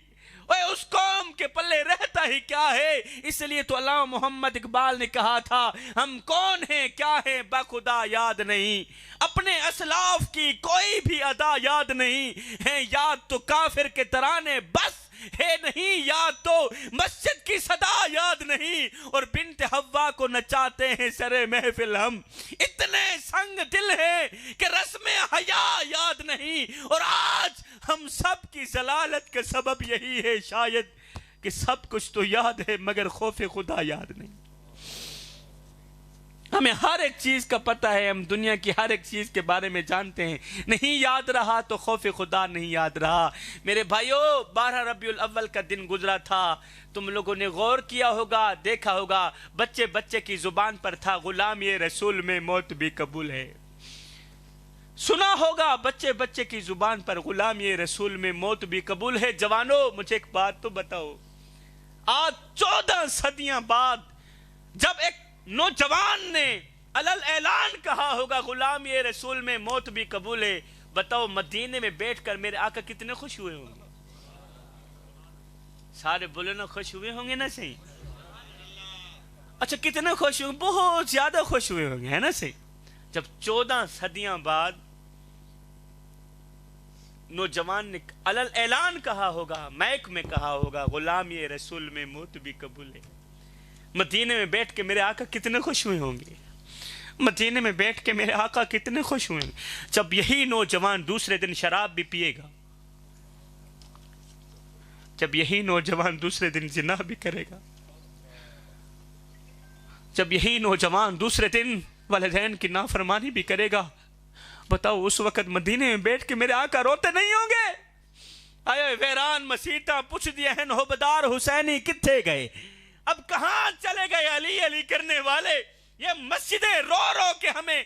S1: اس قوم کے پلے رہتا ہی کیا ہے. اس لیے تو علامہ محمد اقبال نے کہا تھا ہم کون ہیں کیا ہیں باخدا یاد نہیں. اپنے اسلاف کی کوئی بھی ادا یاد نہیں ہے، یاد تو کافر کے ترانے بس ہے نہیں، یاد تو مسجد کی صدا یاد نہیں، اور بنت حوا کو نچاتے ہیں سرے محفل ہم. اتنے سنگ دل ہیں کہ رسم حیا یاد نہیں، اور آج ہم سب کی ضلالت کا سبب یہی ہے شاید کہ سب کچھ تو یاد ہے مگر خوف خدا یاد نہیں. ہمیں ہر ایک چیز کا پتہ ہے، ہم دنیا کی ہر ایک چیز کے بارے میں جانتے ہیں، نہیں یاد رہا تو خوف خدا نہیں یاد رہا. میرے بھائیو 12 ربیع الاول کا دن گزرا تھا، تم لوگوں نے غور کیا ہوگا، دیکھا ہوگا، بچے بچے کی زبان پر تھا غلام یہ رسول میں موت بھی قبول ہے. سنا ہوگا بچے بچے کی زبان پر غلام یہ رسول میں موت بھی قبول ہے. جوانوں مجھے ایک بات تو بتاؤ، آج 14 صدیاں بعد جب ایک نوجوان نے علل اعلان کہا ہوگا غلام یہ رسول میں موت بھی قبول ہے، بتاؤ مدینے میں بیٹھ کر میرے آقا کتنے خوش ہوئے ہوں گے؟ سارے بولے نا خوش ہوئے ہوں گے نا صحیح؟ اچھا کتنے خوش ہوئے؟ بہت زیادہ خوش ہوئے ہوں گے ہے نا صحیح. جب 14 صدیاں بعد نوجوان نے علل اعلان کہا ہوگا، مائک میں کہا ہوگا غلام یہ رسول میں موت بھی قبول ہے، مدینے میں بیٹھ کے میرے آقا کتنے خوش ہوئے ہوں گے؟ مدینے میں بیٹھ کے میرے آقا کتنے خوش ہوئے ہوں گے؟ جب یہی نوجوان دوسرے دن شراب بھی پیے گا، جب یہی نوجوان دوسرے دن زنا بھی کرے گا، جب یہی نوجوان دوسرے دن والدین کی نافرمانی بھی کرے گا، بتاؤ اس وقت مدینے میں بیٹھ کے میرے آقا روتے نہیں ہوں گے؟ آئے ویران مسیطاں پوچھ دیا ہیں نوبدار حسینی کتھے گئے؟ اب کہاں چلے گئے علی علی کرنے والے؟ یہ مسجدیں رو رو کے ہمیں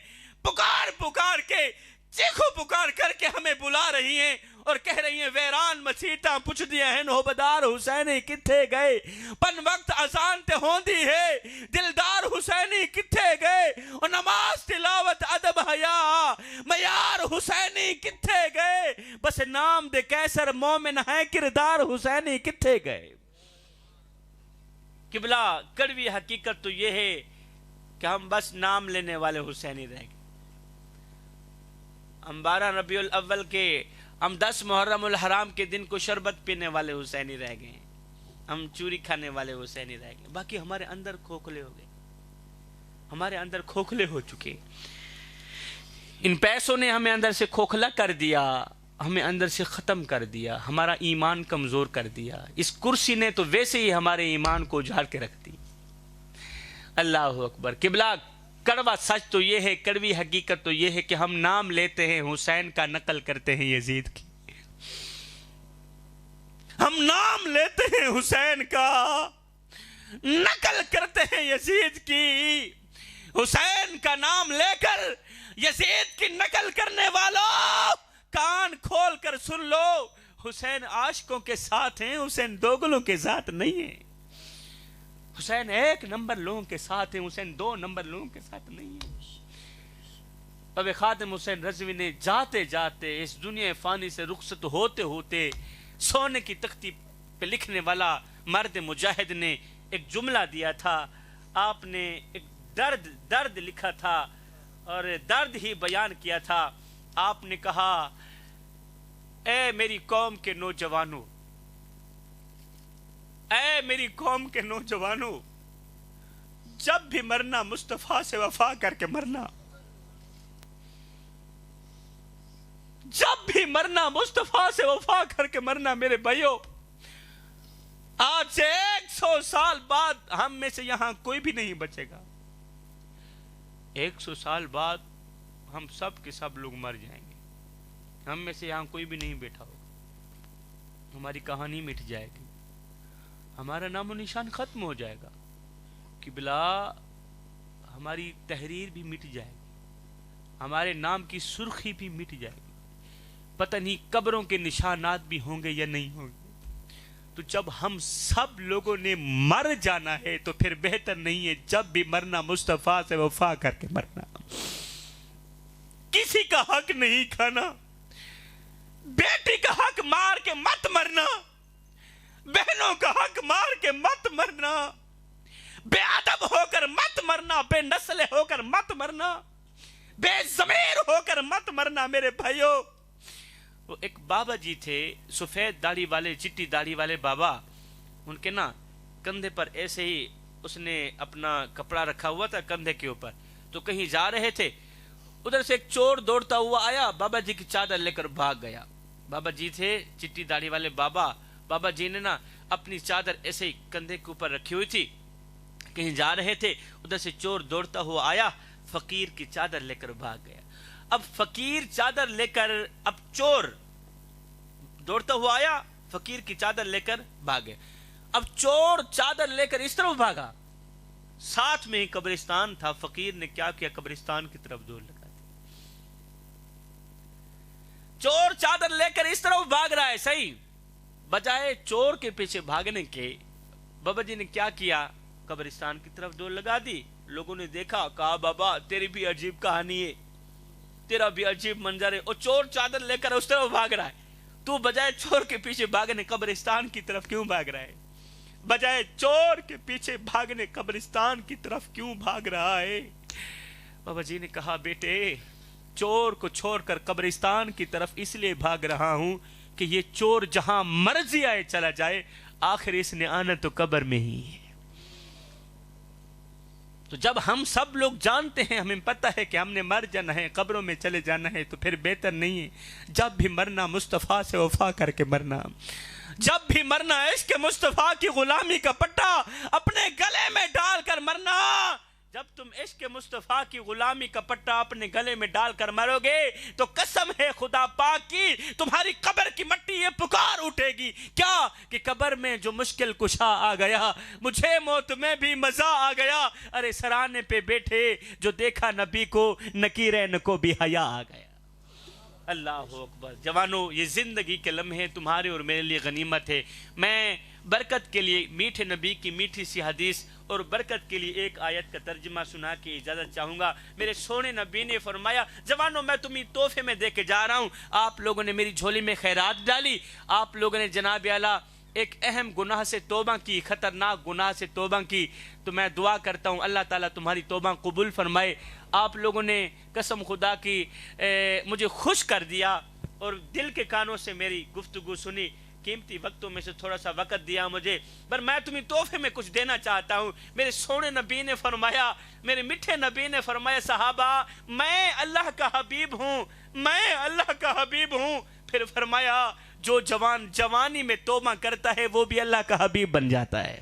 S1: پکار پکار کے چیخو پکار کر کے ہمیں بلا رہی ہیں اور کہہ رہی ہیں ویران مسیطاں پوچھ دیا ہے نوبدار حسینی کتھے گئے؟ پن وقت اذان تے ہوندی ہے دلدار حسینی کتھے گئے؟ اور نماز تلاوت ادب حیا معیار حسینی کتھے گئے؟ بس نام دے کیسر مومن ہے کردار حسینی کتھے گئے؟ قبلہ کڑوی حقیقت تو یہ ہے کہ ہم بس نام لینے والے حسینی رہ گئے. ہم 12 ربیع الاول کے، ہم 10 محرم الحرام کے دن کو شربت پینے والے حسینی رہ گئے، ہم چوری کھانے والے حسینی رہ گئے. باقی ہمارے اندر کھوکھلے ہو گئے، ہمارے اندر کھوکھلے ہو چکے. ان پیسوں نے ہمیں اندر سے کھوکھلا کر دیا، ہمیں اندر سے ختم کر دیا، ہمارا ایمان کمزور کر دیا. اس کرسی نے تو ویسے ہی ہمارے ایمان کو اجھاڑ کے رکھ دی. اللہ اکبر. قبلہ کڑوا سچ تو یہ ہے، کڑوی حقیقت تو یہ ہے کہ ہم نام لیتے ہیں حسین کا، نقل کرتے ہیں یزید کی. ہم نام لیتے ہیں حسین کا، نقل کرتے ہیں یزید کی. حسین کا نام لے کر یزید کی نقل کرنے والوں کان کھول کر سن لو، حسین عاشقوں کے ساتھ ہیں، حسین دوگلوں کے ساتھ نہیں ہیں. حسین 1 نمبر لوگوں کے ساتھ ہیں، حسین 2 نمبر لوگوں کے ساتھ نہیں ہیں. اب خادم حسین رضوی نے جاتے جاتے اس دنیا فانی سے رخصت ہوتے ہوتے سونے کی تختی پہ لکھنے والا مرد مجاہد نے ایک جملہ دیا تھا. آپ نے ایک درد لکھا تھا اور درد ہی بیان کیا تھا. آپ نے کہا اے میری قوم کے نوجوانوں، اے میری قوم کے نوجوانوں، جب بھی مرنا مصطفیٰ سے وفا کر کے مرنا. جب بھی مرنا مصطفیٰ سے وفا کر کے مرنا. میرے بھائیو، آج سے 100 سال بعد ہم میں سے یہاں کوئی بھی نہیں بچے گا. 100 سال بعد ہم سب کے سب لوگ مر جائیں گے. ہم میں سے یہاں کوئی بھی نہیں بیٹھا ہوگا. ہماری کہانی مٹ جائے گی، ہمارا نام و نشان ختم ہو جائے گا. قبلہ ہماری تحریر بھی مٹ جائے گی، ہمارے نام کی سرخی بھی مٹ جائے گی. پتہ نہیں قبروں کے نشانات بھی ہوں گے یا نہیں ہوں گے. تو جب ہم سب لوگوں نے مر جانا ہے تو پھر بہتر نہیں ہے جب بھی مرنا مصطفیٰ سے وفا کر کے مرنا. کسی کا حق نہیں کھانا، بیٹی کا حق مار کے مت مرنا، بہنوں کا حق مار کے مت مرنا، بے ادب ہو کر مت مرنا، بے نسل ہو کر مت مرنا، بے ضمیر ہو کر مت مرنا. میرے بھائیو، وہ ایک بابا جی تھے، سفید داڑھی والے، چٹی داڑھی والے بابا. ان کے نا کندھے پر ایسے ہی اس نے اپنا کپڑا رکھا ہوا تھا کندھے کے اوپر. تو کہیں جا رہے تھے، ادھر سے ایک چور دوڑتا ہوا آیا، بابا جی کی چادر لے کر بھاگ گیا. بابا جی تھے چٹی داڑھی والے بابا. بابا جی نے نا اپنی چادر ایسے ہی کندھے کے اوپر رکھی ہوئی تھی، کہیں جا رہے تھے، ادھر سے چور دوڑتا ہوا آیا، فقیر کی چادر لے کر بھاگ گیا. اب فقیر چادر لے کر، اب چور دوڑتا ہوا آیا، فقیر کی چادر لے کر بھاگے. اب چور چادر لے کر اس طرف بھاگا، ساتھ میں ہی قبرستان تھا. فقیر نے کیا کیا؟ قبرستان کی طرف دوڑ لگا دی. چور چادر لے کر اس طرف بھاگ رہا ہے، صحیح. بجائے چور کے پیچھے بھاگنے کے، بابا جی نے کیا کیا؟ قبرستان کی طرف دوڑ لگا دی. لوگوں نے دیکھا، کہا بابا تیری بھی عجیب کہانی ہے، تیرا بھی عجیب منظر ہے. اور چور چادر لے کر اس طرف بھاگ رہا ہے، تو بجائے چور کے پیچھے بھاگنے قبرستان کی طرف کیوں بھاگ رہا ہے؟ بجائے چور کے پیچھے بھاگنے قبرستان کی طرف کیوں بھاگ رہا ہے؟ بابا جی نے کہا بیٹے، چور کو چھوڑ کر قبرستان کی طرف اس لیے بھاگ رہا ہوں کہ یہ چور جہاں مرضی آئے چلا جائے، آخر اس نے آنا تو قبر میں ہی ہے. تو جب ہم سب لوگ جانتے ہیں، ہمیں پتہ ہے کہ ہم نے مر جانا ہے، قبروں میں چلے جانا ہے، تو پھر بہتر نہیں ہے جب بھی مرنا مصطفیٰ سے وفا کر کے مرنا. جب بھی مرنا عشق مصطفیٰ کی غلامی کا پٹا اپنے گلے میں ڈال کر مرنا. جب تم عشق مصطفیٰ کی غلامی کا پٹا اپنے گلے میں ڈال کر مرو گے تو قسم ہے خدا پاک کی، تمہاری قبر کی مٹی یہ پکار اٹھے گی کیا کہ قبر میں جو مشکل کشا آ گیا، مجھے موت میں بھی مزہ آ گیا، ارے سرانے پہ بیٹھے جو دیکھا نبی کو، نکیرین کو بھی حیا آ گیا۔ اللہ اکبر۔ جوانوں، یہ زندگی کے لمحے تمہارے اور میرے لیے غنیمت ہے۔ میں برکت کے لیے میٹھے نبی کی میٹھی سی حدیث اور برکت کے لیے ایک آیت کا ترجمہ سنا کے اجازت چاہوں گا۔ میرے سونے نبی نے فرمایا، جوانوں میں تمہیں تحفے میں دے کے جا رہا ہوں، آپ لوگوں نے میری جھولی میں خیرات ڈالی، آپ لوگوں نے جناب اعلیٰ ایک اہم گناہ سے توبہ کی، خطرناک گناہ سے توبہ کی، تو میں دعا کرتا ہوں اللہ تعالیٰ تمہاری توبہ قبول فرمائے۔ آپ لوگوں نے قسم خدا کی مجھے خوش کر دیا اور دل کے کانوں سے میری گفتگو سنی، قیمتی وقتوں میں سے تھوڑا سا وقت دیا مجھے، پر میں تمہیں تحفے میں کچھ دینا چاہتا ہوں۔ میرے سونے نبی نے فرمایا، میرے میٹھے نبی نے فرمایا، صحابہ میں اللہ کا حبیب ہوں، میں اللہ کا حبیب ہوں۔ پھر فرمایا جو جوان جوانی میں توبہ کرتا ہے وہ بھی اللہ کا حبیب بن جاتا ہے۔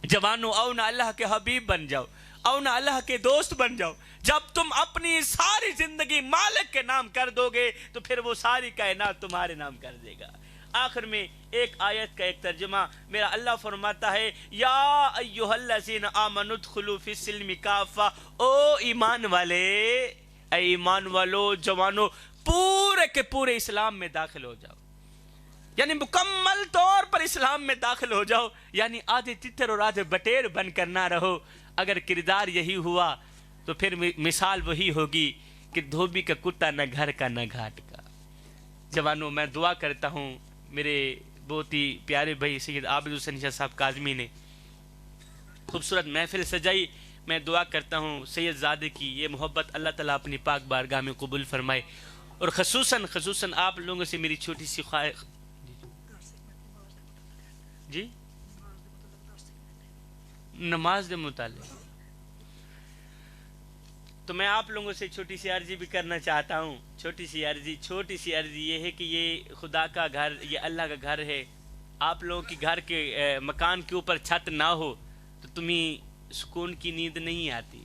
S1: جوانوں آؤ نہ اللہ کے حبیب بن جاؤ، آؤ نہ اللہ کے دوست بن جاؤ۔ جب تم اپنی ساری زندگی مالک کے نام کر دو گے تو پھر وہ ساری کائنات تمہارے نام کر دے گا۔ آخر میں ایک آیت کا ایک ترجمہ میرا اللہ فرماتا ہے، یا ایھا الذین آمنوا ادخلوا فی السلم کافہ، او ایمان والے، اے ایمان والو، جوانو پورے کے پورے اسلام میں داخل ہو جاؤ، یعنی مکمل طور پر اسلام میں داخل ہو جاؤ، یعنی آدھے تتر اور آدھے بٹیر بن کر نہ رہو۔ اگر کردار یہی ہوا تو پھر مثال وہی ہوگی کہ دھوبی کا کتا نہ گھر کا نہ گھاٹ کا۔ جوانوں میں دعا کرتا ہوں، میرے بہت ہی پیارے بھائی سید عابد حسین شاہ صاحب کاظمی نے خوبصورت محفل سجائی، میں دعا کرتا ہوں سید زادے کی یہ محبت اللہ تعالیٰ اپنی پاک بارگاہ میں قبول فرمائے، اور خصوصاً آپ لوگوں سے میری چھوٹی سی خواہش، جی نماز کے متعلق تو میں آپ لوگوں سے چھوٹی سی عرضی بھی کرنا چاہتا ہوں۔ چھوٹی سی عرضی یہ ہے کہ یہ خدا کا گھر، یہ اللہ کا گھر ہے۔ آپ لوگوں کی گھر کے مکان کے اوپر چھت نہ ہو تو تمہیں سکون کی نیند نہیں آتی،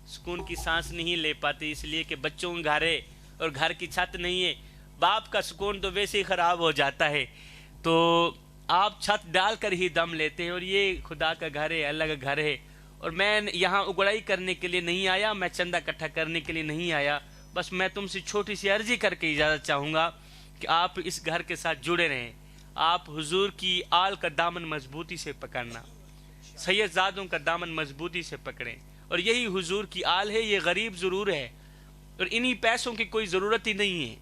S1: سکون کی سانس نہیں لے پاتی، اس لیے کہ بچوں کا گھر ہے اور گھر کی چھت نہیں ہے، باپ کا سکون تو ویسے ہی خراب ہو جاتا ہے، تو آپ چھت ڈال کر ہی دم لیتے ہیں، اور یہ خدا کا گھر ہے، اللہ کا گھر ہے۔ اور میں یہاں اگڑائی کرنے کے لیے نہیں آیا، میں چندہ اکٹھا کرنے کے لیے نہیں آیا، بس میں تم سے چھوٹی سی عرضی کر کے اجازت چاہوں گا کہ آپ اس گھر کے ساتھ جڑے رہیں۔ آپ حضور کی آل کا دامن مضبوطی سے پکڑنا، سید زادوں کا دامن مضبوطی سے پکڑیں، اور یہی حضور کی آل ہے۔ یہ غریب ضرور ہے اور انہی پیسوں کی کوئی ضرورت ہی نہیں ہے۔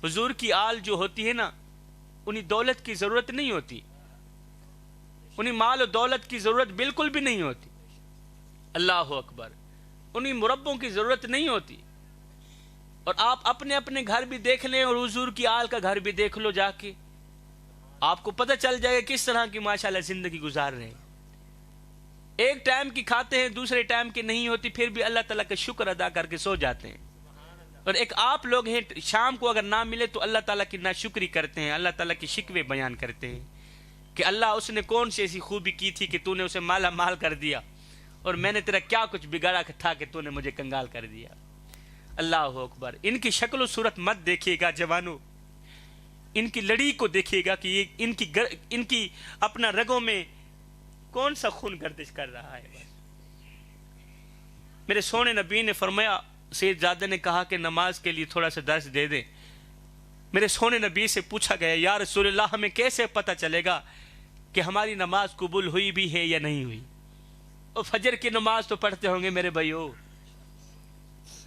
S1: حضور کی آل جو ہوتی ہے نا، انہیں دولت کی ضرورت نہیں ہوتی، انہیں مال و دولت کی ضرورت بالکل بھی نہیں ہوتی، اللہ اکبر، انہیں مربوں کی ضرورت نہیں ہوتی۔ اور آپ اپنے اپنے گھر بھی دیکھ لیں اور حضور کی آل کا گھر بھی دیکھ لو جا کے، آپ کو پتہ چل جائے گا کس طرح کی ماشاءاللہ زندگی گزار رہے ہیں۔ ایک ٹائم کی کھاتے ہیں، دوسرے ٹائم کی نہیں ہوتی، پھر بھی اللہ تعالیٰ کا شکر ادا کر کے سو جاتے ہیں۔ اور ایک آپ لوگ ہیں شام کو اگر نہ ملے تو اللہ تعالیٰ کی ناشکری کرتے ہیں، اللہ تعالیٰ کی شکوے بیان کرتے ہیں کہ اللہ اس نے کون سی ایسی خوبی کی تھی کہ تو نے اسے مالا مال کر دیا، اور میں نے تیرا کیا کچھ بگاڑا تھا کہ تو نے مجھے کنگال کر دیا۔ اللہ اکبر۔ ان کی شکل و صورت مت دیکھیے گا جوانوں، ان کی لڑی کو دیکھیے گا کہ یہ ان کی اپنا رگوں میں کون سا خون گردش کر رہا ہے۔ میرے سونے نبی نے فرمایا، سید زادہ نے کہا کہ نماز کے لیے تھوڑا سا درس دے دیں۔ میرے سونے نبی سے پوچھا گیا، یا رسول اللہ ہمیں کیسے پتہ چلے گا کہ ہماری نماز قبول ہوئی بھی ہے یا نہیں ہوئی؟ اور فجر کی نماز تو پڑھتے ہوں گے میرے بھائیو۔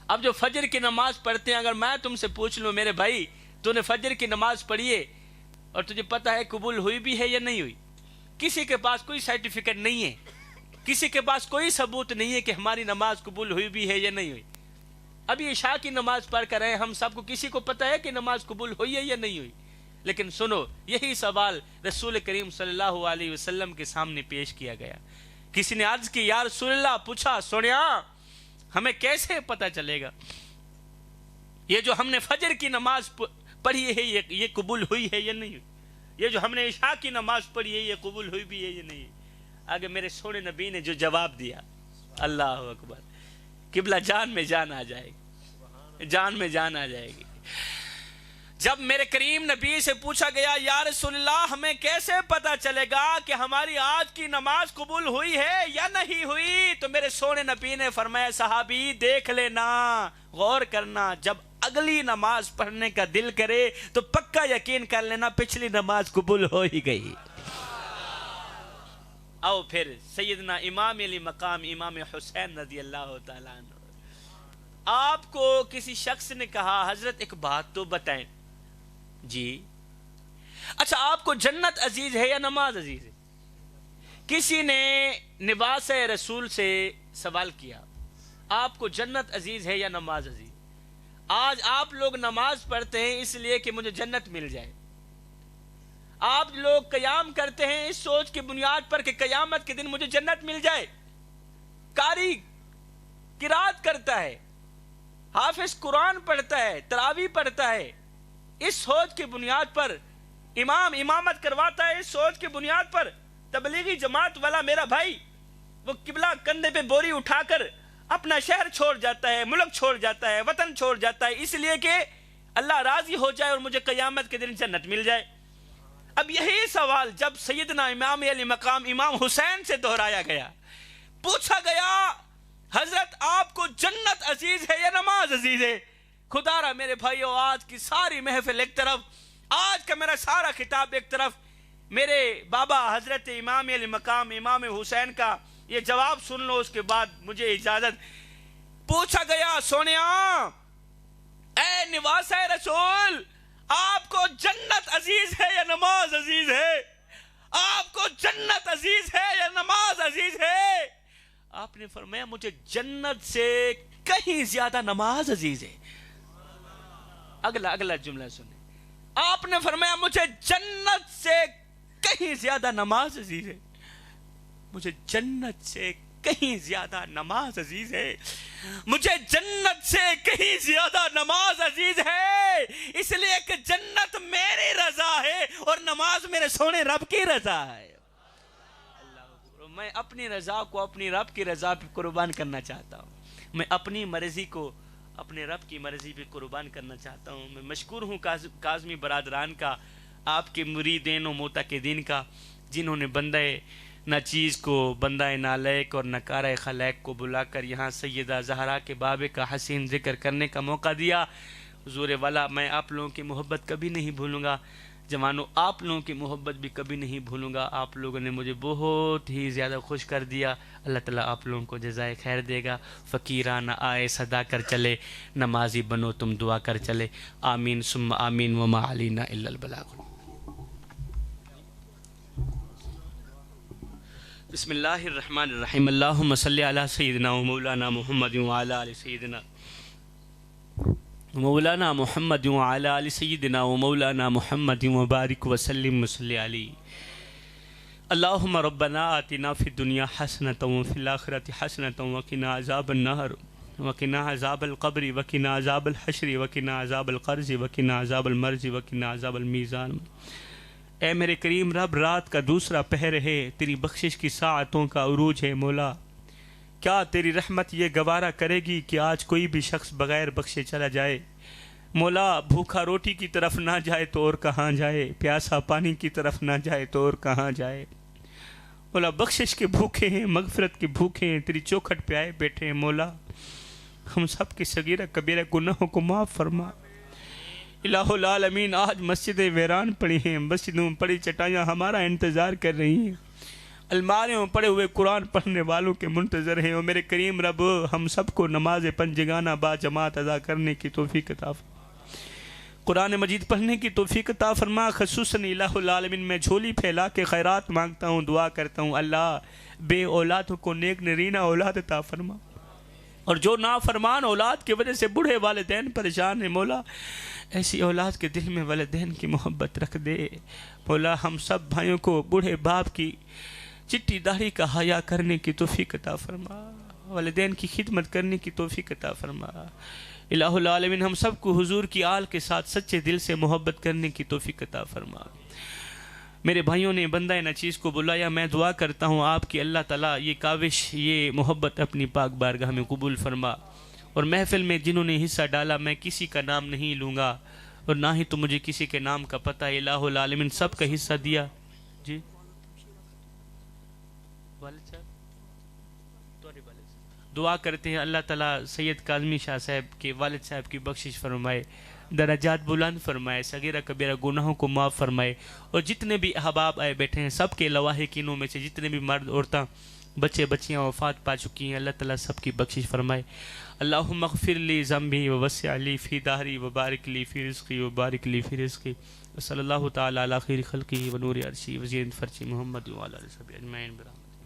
S1: اب جو فجر کی نماز پڑھتے ہیں، اگر میں تم سے پوچھ لوں میرے بھائی تو نے فجر کی نماز پڑھی ہے اور تجھے پتہ ہے قبول ہوئی بھی ہے یا نہیں ہوئی؟ کسی کے پاس کوئی سرٹیفکیٹ نہیں ہے، کسی کے پاس کوئی ثبوت نہیں ہے کہ ہماری نماز قبول ہوئی بھی ہے یا نہیں ہوئی۔ ابھی عشاء کی نماز پڑھ کر رہے ہیں، ہم سب کو کسی کو پتہ ہے کہ نماز قبول ہوئی ہے یا نہیں ہوئی؟ لیکن سنو، یہی سوال رسول کریم صلی اللہ علیہ وسلم کے سامنے پیش کیا گیا۔ کسی نے عرض کی، یا رسول اللہ، پوچھا سونیا ہمیں کیسے پتہ چلے گا یہ جو ہم نے فجر کی نماز پڑھی ہے یہ قبول ہوئی ہے یا نہیں ہوئی؟ یہ جو ہم نے عشاء کی نماز پڑھی ہے یہ قبول ہوئی بھی ہے یا نہیں؟ آگے میرے سونے نبی نے جو جواب دیا، اللہ اکبر، قبلہ جان میں جان آ جائے گی، جان میں جان آ جائے گی۔ جب میرے کریم نبی سے پوچھا گیا یا رسول اللہ ہمیں کیسے پتا چلے گا کہ ہماری آج کی نماز قبول ہوئی ہے یا نہیں ہوئی، تو میرے سونے نبی نے فرمایا صحابی دیکھ لینا، غور کرنا، جب اگلی نماز پڑھنے کا دل کرے تو پکا یقین کر لینا پچھلی نماز قبول ہو ہی گئی۔ آؤ پھر سیدنا امام علی مقام امام حسین رضی اللہ تعالیٰ عنہ، آپ کو کسی شخص نے کہا حضرت ایک بات تو بتائیں، جی اچھا آپ کو جنت عزیز ہے یا نماز عزیز ہے؟ کسی نے لباس رسول سے سوال کیا آپ کو جنت عزیز ہے یا نماز عزیز؟ آج آپ لوگ نماز پڑھتے ہیں اس لیے کہ مجھے جنت مل جائے، آپ لوگ قیام کرتے ہیں اس سوچ کی بنیاد پر کہ قیامت کے دن مجھے جنت مل جائے، قاری قرات کرتا ہے، حافظ قرآن پڑھتا ہے، تراویح پڑھتا ہے، اس سوچ کی بنیاد پر امام امامت کرواتا ہے، اس سوچ کی بنیاد پر تبلیغی جماعت والا میرا بھائی وہ قبلہ کندھے پہ بوری اٹھا کر اپنا شہر چھوڑ جاتا ہے، ملک چھوڑ جاتا ہے، وطن چھوڑ جاتا ہے، اس لیے کہ اللہ راضی ہو جائے اور مجھے قیامت کے دن جنت مل جائے۔ اب یہی سوال جب سیدنا امام علی مقام امام حسین سے دہرایا گیا، پوچھا گیا حضرت آپ کو جنت عزیز ہے یا نماز عزیز ہے؟ خدا را میرے بھائیو آج کی ساری محفل ایک طرف، آج کا میرا سارا خطاب ایک طرف، میرے بابا حضرت امام علی مقام امام حسین کا یہ جواب سن لو، اس کے بعد مجھے اجازت۔ پوچھا گیا سونیا اے نواس رسول آپ کو جنت عزیز ہے یا نماز عزیز ہے؟ آپ کو جنت عزیز ہے یا نماز عزیز ہے؟ آپ نے فرمایا مجھے جنت سے کہیں زیادہ نماز عزیز ہے۔ اگلا جملہ سنیں، آپ نے فرمایا مجھے جنت سے کہیں زیادہ نماز عزیز ہے، مجھے جنت سے کہیں زیادہ نماز عزیز ہے، مجھے جنت سے کہیں زیادہ نماز عزیز ہے، اس لیے کہ جنت میری رضا ہے اور نماز میرے سونے رب کی رضا ہے۔ میں اپنی رضا کو اپنی رب کی رضا پہ قربان کرنا چاہتا ہوں، میں اپنی مرضی کو اپنے رب کی مرضی پہ قربان کرنا چاہتا ہوں۔ میں مشکور ہوں کاظمی برادران کا، آپ کے مریدین و معتقدین کا، جنہوں نے بندہ ناچیز کو، بندہ نالائق اور نکارہ خلائق کو بلا کر یہاں سیدہ زہرا کے بابے کا حسین ذکر کرنے کا موقع دیا۔ حضور والا میں آپ لوگوں کی محبت کبھی نہیں بھولوں گا، جوانوں آپ لوگوں کی محبت بھی کبھی نہیں بھولوں گا، آپ لوگوں نے مجھے بہت ہی زیادہ خوش کر دیا۔ اللہ تعالیٰ آپ لوگوں کو جزائے خیر دے گا۔ فقیرانہ آئے صدا کر چلے، نمازی بنو تم دعا کر چلے، آمین ثم آمین وما علینا الا البلاغ۔ بسم اللہ الرحمن الرحیم، اللہم صلی علی سیدنا و مولانا محمد وعلی آل سیدنا مولانا محمد وعلی آل سیدنا و مولانا محمد وبارک وسلم وصلی علی۔ اللہم ربنا آتنا فی الدنیا حسنۃ وفی الآخرۃ حسنۃ وقنا عذاب النار وقنا عذاب القبر وقنا عذاب الحشر وقنا عذاب القرض وقنا عذاب المرض وقنا عذاب المیزان۔ اے میرے کریم رب، رات کا دوسرا پہر ہے، تیری بخشش کی ساعتوں کا عروج ہے مولا، کیا تیری رحمت یہ گوارا کرے گی کہ آج کوئی بھی شخص بغیر بخشے چلا جائے؟ مولا بھوکا روٹی کی طرف نہ جائے تو اور کہاں جائے، پیاسا پانی کی طرف نہ جائے تو اور کہاں جائے۔ مولا بخشش کے بھوکے ہیں، مغفرت کے بھوکے ہیں، تیری چوکھٹ پہ آئے بیٹھے ہیں مولا، ہم سب کے صغیرہ کبیرہ گناہوں کو معاف فرما۔ الہ العالمین آج مسجدیں ویران پڑی ہیں، مسجدوں میں پڑی چٹائیاں ہمارا انتظار کر رہی ہیں، الماریوں میں پڑے ہوئے قرآن پڑھنے والوں کے منتظر ہیں، اور میرے کریم رب ہم سب کو نماز پنجگانہ با جماعت ادا کرنے کی توفیق عطا فرما، قرآن مجید پڑھنے کی توفیق عطا فرما۔ خصوصاً الہ العالمین میں جھولی پھیلا کے خیرات مانگتا ہوں، دعا کرتا ہوں اللہ بے اولادوں کو نیک نرینہ اولاد عطا فرما، اور جو نافرمان اولاد کی وجہ سے بوڑھے والدین پریشان ہیں مولا ایسی اولاد کے دل میں والدین کی محبت رکھ دے مولا۔ ہم سب بھائیوں کو بوڑھے باپ کی چٹی داڑھی کا حیا کرنے کی توفیق عطا فرما، والدین کی خدمت کرنے کی توفیق عطا فرما۔ الہ العالمین ہم سب کو حضور کی آل کے ساتھ سچے دل سے محبت کرنے کی توفیق عطا فرما۔ میرے بھائیوں نے بندہ ناچیز کو بلایا، میں دعا کرتا ہوں آپ کی اللہ تعالیٰ یہ کاوش، یہ محبت اپنی پاک بارگاہ میں قبول فرما، اور محفل میں جنہوں نے حصہ ڈالا میں کسی کا نام نہیں لوں گا، اور نہ ہی تو مجھے کسی کے نام کا پتہ ہے۔ الہ العالمین سب کا حصہ دیا۔ جی والد صاحب دعا کرتے ہیں اللہ تعالیٰ سید کاظمی شاہ صاحب کے والد صاحب کی بخشش فرمائے، درجات بلند فرمائے، صغیرہ کبیرہ گناہوں کو معاف فرمائے، اور جتنے بھی احباب آئے بیٹھے ہیں سب کے لواحقینوں میں سے جتنے بھی مرد عورتاں بچے بچیاں وفات پا چکی ہیں، اللہ تعالیٰ سب کی بخشش فرمائے۔ اللہم اغفر لی ذنبی ووسع لی فی دہری وبارک لی فی رزقی وبارک لی فی رزقی، صلی اللہ تعالیٰ علی خیر خلقہ ونور عرشی وزین فرش محمد وعلی آلہ وصحبہ اجمعین برحمتہ۔